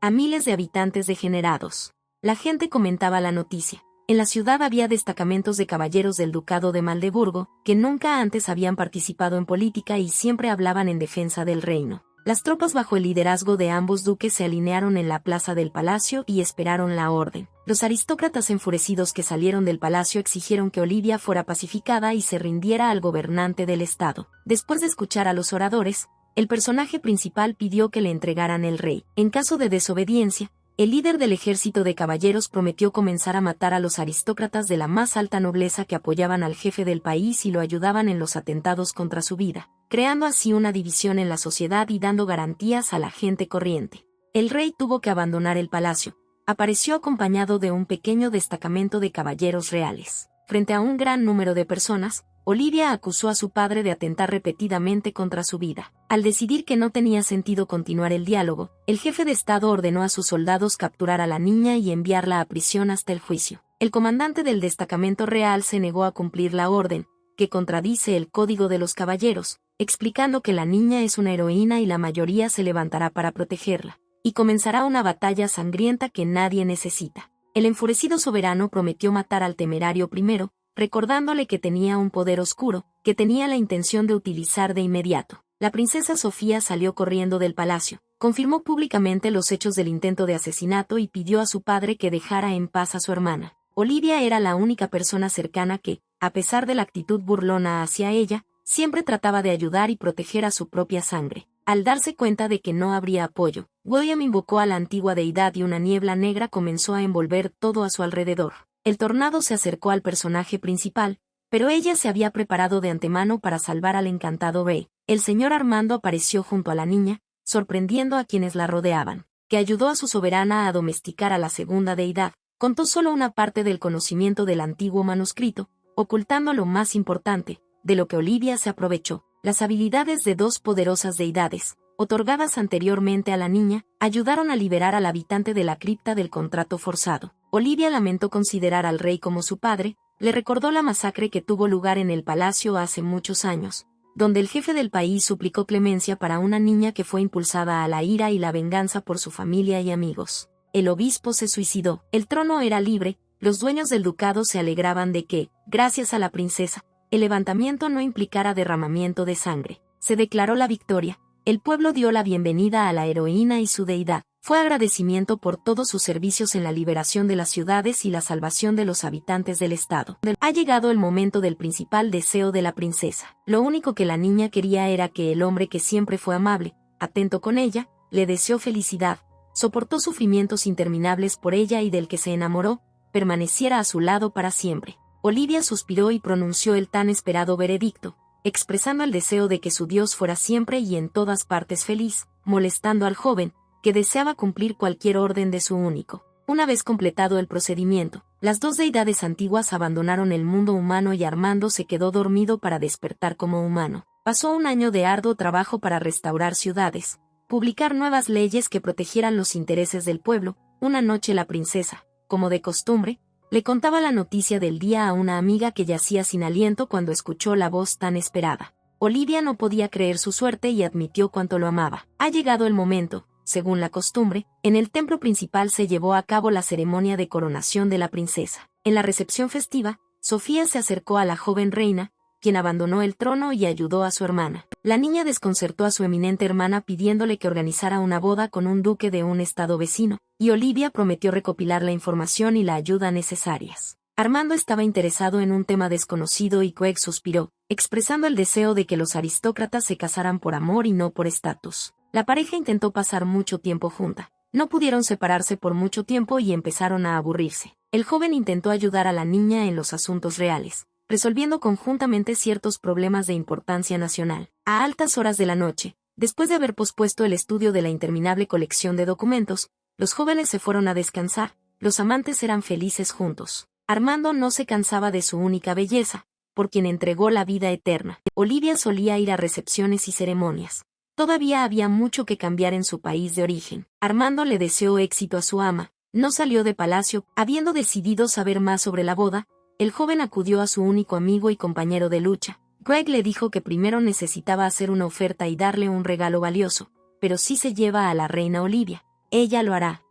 a miles de habitantes degenerados. La gente comentaba la noticia. En la ciudad había destacamentos de caballeros del ducado de Magdeburgo, que nunca antes habían participado en política y siempre hablaban en defensa del reino. Las tropas bajo el liderazgo de ambos duques se alinearon en la plaza del palacio y esperaron la orden. Los aristócratas enfurecidos que salieron del palacio exigieron que Olivia fuera pacificada y se rindiera al gobernante del estado. Después de escuchar a los oradores, el personaje principal pidió que le entregaran el rey. En caso de desobediencia, el líder del ejército de caballeros prometió comenzar a matar a los aristócratas de la más alta nobleza que apoyaban al jefe del país y lo ayudaban en los atentados contra su vida, creando así una división en la sociedad y dando garantías a la gente corriente. El rey tuvo que abandonar el palacio. Apareció acompañado de un pequeño destacamento de caballeros reales. Frente a un gran número de personas, Olivia acusó a su padre de atentar repetidamente contra su vida. Al decidir que no tenía sentido continuar el diálogo, el jefe de Estado ordenó a sus soldados capturar a la niña y enviarla a prisión hasta el juicio. El comandante del destacamento real se negó a cumplir la orden, que contradice el código de los caballeros, explicando que la niña es una heroína y la mayoría se levantará para protegerla, y comenzará una batalla sangrienta que nadie necesita. El enfurecido soberano prometió matar al temerario primero, recordándole que tenía un poder oscuro, que tenía la intención de utilizar de inmediato. La princesa Sofía salió corriendo del palacio, confirmó públicamente los hechos del intento de asesinato y pidió a su padre que dejara en paz a su hermana. Olivia era la única persona cercana que, a pesar de la actitud burlona hacia ella, siempre trataba de ayudar y proteger a su propia sangre. Al darse cuenta de que no habría apoyo, William invocó a la antigua deidad y una niebla negra comenzó a envolver todo a su alrededor. El tornado se acercó al personaje principal, pero ella se había preparado de antemano para salvar al encantado rey. El señor Armando apareció junto a la niña, sorprendiendo a quienes la rodeaban, que ayudó a su soberana a domesticar a la segunda deidad. Contó solo una parte del conocimiento del antiguo manuscrito, ocultando lo más importante, de lo que Olivia se aprovechó. Las habilidades de dos poderosas deidades, otorgadas anteriormente a la niña, ayudaron a liberar al habitante de la cripta del contrato forzado. Olivia lamentó considerar al rey como su padre, le recordó la masacre que tuvo lugar en el palacio hace muchos años, donde el jefe del país suplicó clemencia para una niña que fue impulsada a la ira y la venganza por su familia y amigos. El obispo se suicidó, el trono era libre, los dueños del ducado se alegraban de que, gracias a la princesa, el levantamiento no implicara derramamiento de sangre. Se declaró la victoria. El pueblo dio la bienvenida a la heroína y su deidad. Fue agradecimiento por todos sus servicios en la liberación de las ciudades y la salvación de los habitantes del estado. Ha llegado el momento del principal deseo de la princesa. Lo único que la niña quería era que el hombre que siempre fue amable, atento con ella, le deseó felicidad, soportó sufrimientos interminables por ella y del que se enamoró, permaneciera a su lado para siempre. Olivia suspiró y pronunció el tan esperado veredicto, expresando el deseo de que su Dios fuera siempre y en todas partes feliz, molestando al joven, que deseaba cumplir cualquier orden de su único. Una vez completado el procedimiento, las dos deidades antiguas abandonaron el mundo humano y Armando se quedó dormido para despertar como humano. Pasó un año de arduo trabajo para restaurar ciudades, publicar nuevas leyes que protegieran los intereses del pueblo. Una noche la princesa, como de costumbre, le contaba la noticia del día a una amiga que yacía sin aliento cuando escuchó la voz tan esperada. Olivia no podía creer su suerte y admitió cuánto lo amaba. Ha llegado el momento. Según la costumbre, en el templo principal se llevó a cabo la ceremonia de coronación de la princesa. En la recepción festiva, Sofía se acercó a la joven reina, quien abandonó el trono y ayudó a su hermana. La niña desconcertó a su eminente hermana pidiéndole que organizara una boda con un duque de un estado vecino, y Olivia prometió recopilar la información y la ayuda necesarias. Armando estaba interesado en un tema desconocido y Craig suspiró, expresando el deseo de que los aristócratas se casaran por amor y no por estatus. La pareja intentó pasar mucho tiempo junta. No pudieron separarse por mucho tiempo y empezaron a aburrirse. El joven intentó ayudar a la niña en los asuntos reales, resolviendo conjuntamente ciertos problemas de importancia nacional. A altas horas de la noche, después de haber pospuesto el estudio de la interminable colección de documentos, los jóvenes se fueron a descansar. Los amantes eran felices juntos. Armando no se cansaba de su única belleza, por quien entregó la vida eterna. Olivia solía ir a recepciones y ceremonias. Todavía había mucho que cambiar en su país de origen. Armando le deseó éxito a su ama. No salió de palacio. Habiendo decidido saber más sobre la boda, el joven acudió a su único amigo y compañero de lucha. Greg le dijo que primero necesitaba hacer una oferta y darle un regalo valioso, pero si se lleva a la reina Olivia, ella lo hará.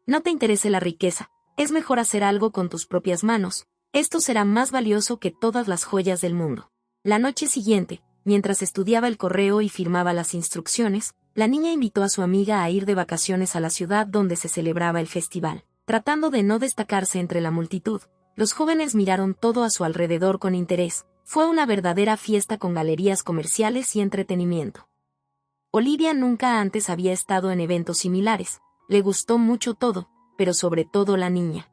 No te interese la riqueza, es mejor hacer algo con tus propias manos, esto será más valioso que todas las joyas del mundo. La noche siguiente, mientras estudiaba el correo y firmaba las instrucciones, la niña invitó a su amiga a ir de vacaciones a la ciudad donde se celebraba el festival. Tratando de no destacarse entre la multitud, los jóvenes miraron todo a su alrededor con interés. Fue una verdadera fiesta con galerías comerciales y entretenimiento. Olivia nunca antes había estado en eventos similares, Le gustó mucho todo, pero sobre todo la niña.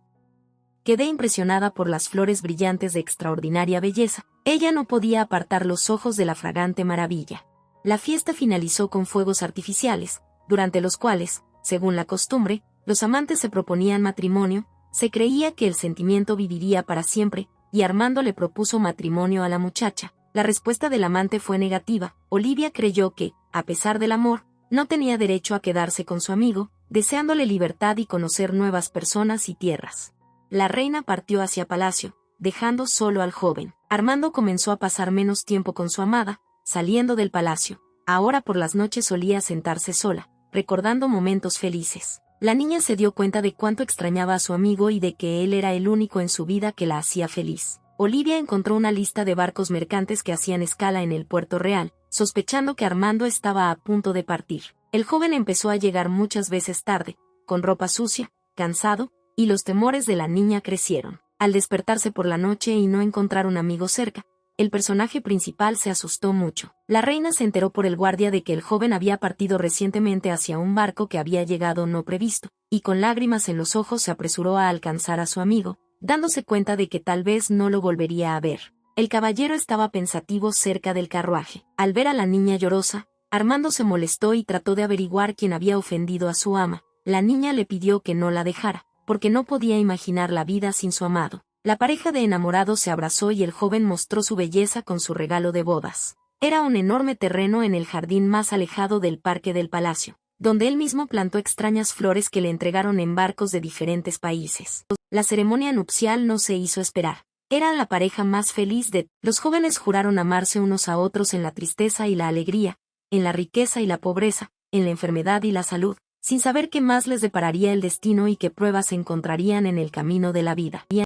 Quedé impresionada por las flores brillantes de extraordinaria belleza. Ella no podía apartar los ojos de la fragante maravilla. La fiesta finalizó con fuegos artificiales, durante los cuales, según la costumbre, los amantes se proponían matrimonio. Se creía que el sentimiento viviría para siempre, y Armando le propuso matrimonio a la muchacha. La respuesta del amante fue negativa. Olivia creyó que, a pesar del amor, no tenía derecho a quedarse con su amigo, deseándole libertad y conocer nuevas personas y tierras. La reina partió hacia palacio, dejando solo al joven. Armando comenzó a pasar menos tiempo con su amada, saliendo del palacio. Ahora por las noches solía sentarse sola, recordando momentos felices. La niña se dio cuenta de cuánto extrañaba a su amigo y de que él era el único en su vida que la hacía feliz. Olivia encontró una lista de barcos mercantes que hacían escala en el puerto real, sospechando que Armando estaba a punto de partir. El joven empezó a llegar muchas veces tarde, con ropa sucia, cansado, y los temores de la niña crecieron. Al despertarse por la noche y no encontrar un amigo cerca, el personaje principal se asustó mucho. La reina se enteró por el guardia de que el joven había partido recientemente hacia un barco que había llegado no previsto, y con lágrimas en los ojos se apresuró a alcanzar a su amigo, dándose cuenta de que tal vez no lo volvería a ver. El caballero estaba pensativo cerca del carruaje. Al ver a la niña llorosa, Armando se molestó y trató de averiguar quién había ofendido a su ama. La niña le pidió que no la dejara, porque no podía imaginar la vida sin su amado. La pareja de enamorados se abrazó y el joven mostró su belleza con su regalo de bodas. Era un enorme terreno en el jardín más alejado del parque del palacio, donde él mismo plantó extrañas flores que le entregaron en barcos de diferentes países. La ceremonia nupcial no se hizo esperar. Eran la pareja más feliz de... Los jóvenes juraron amarse unos a otros en la tristeza y la alegría, en la riqueza y la pobreza, en la enfermedad y la salud, sin saber qué más les depararía el destino y qué pruebas encontrarían en el camino de la vida.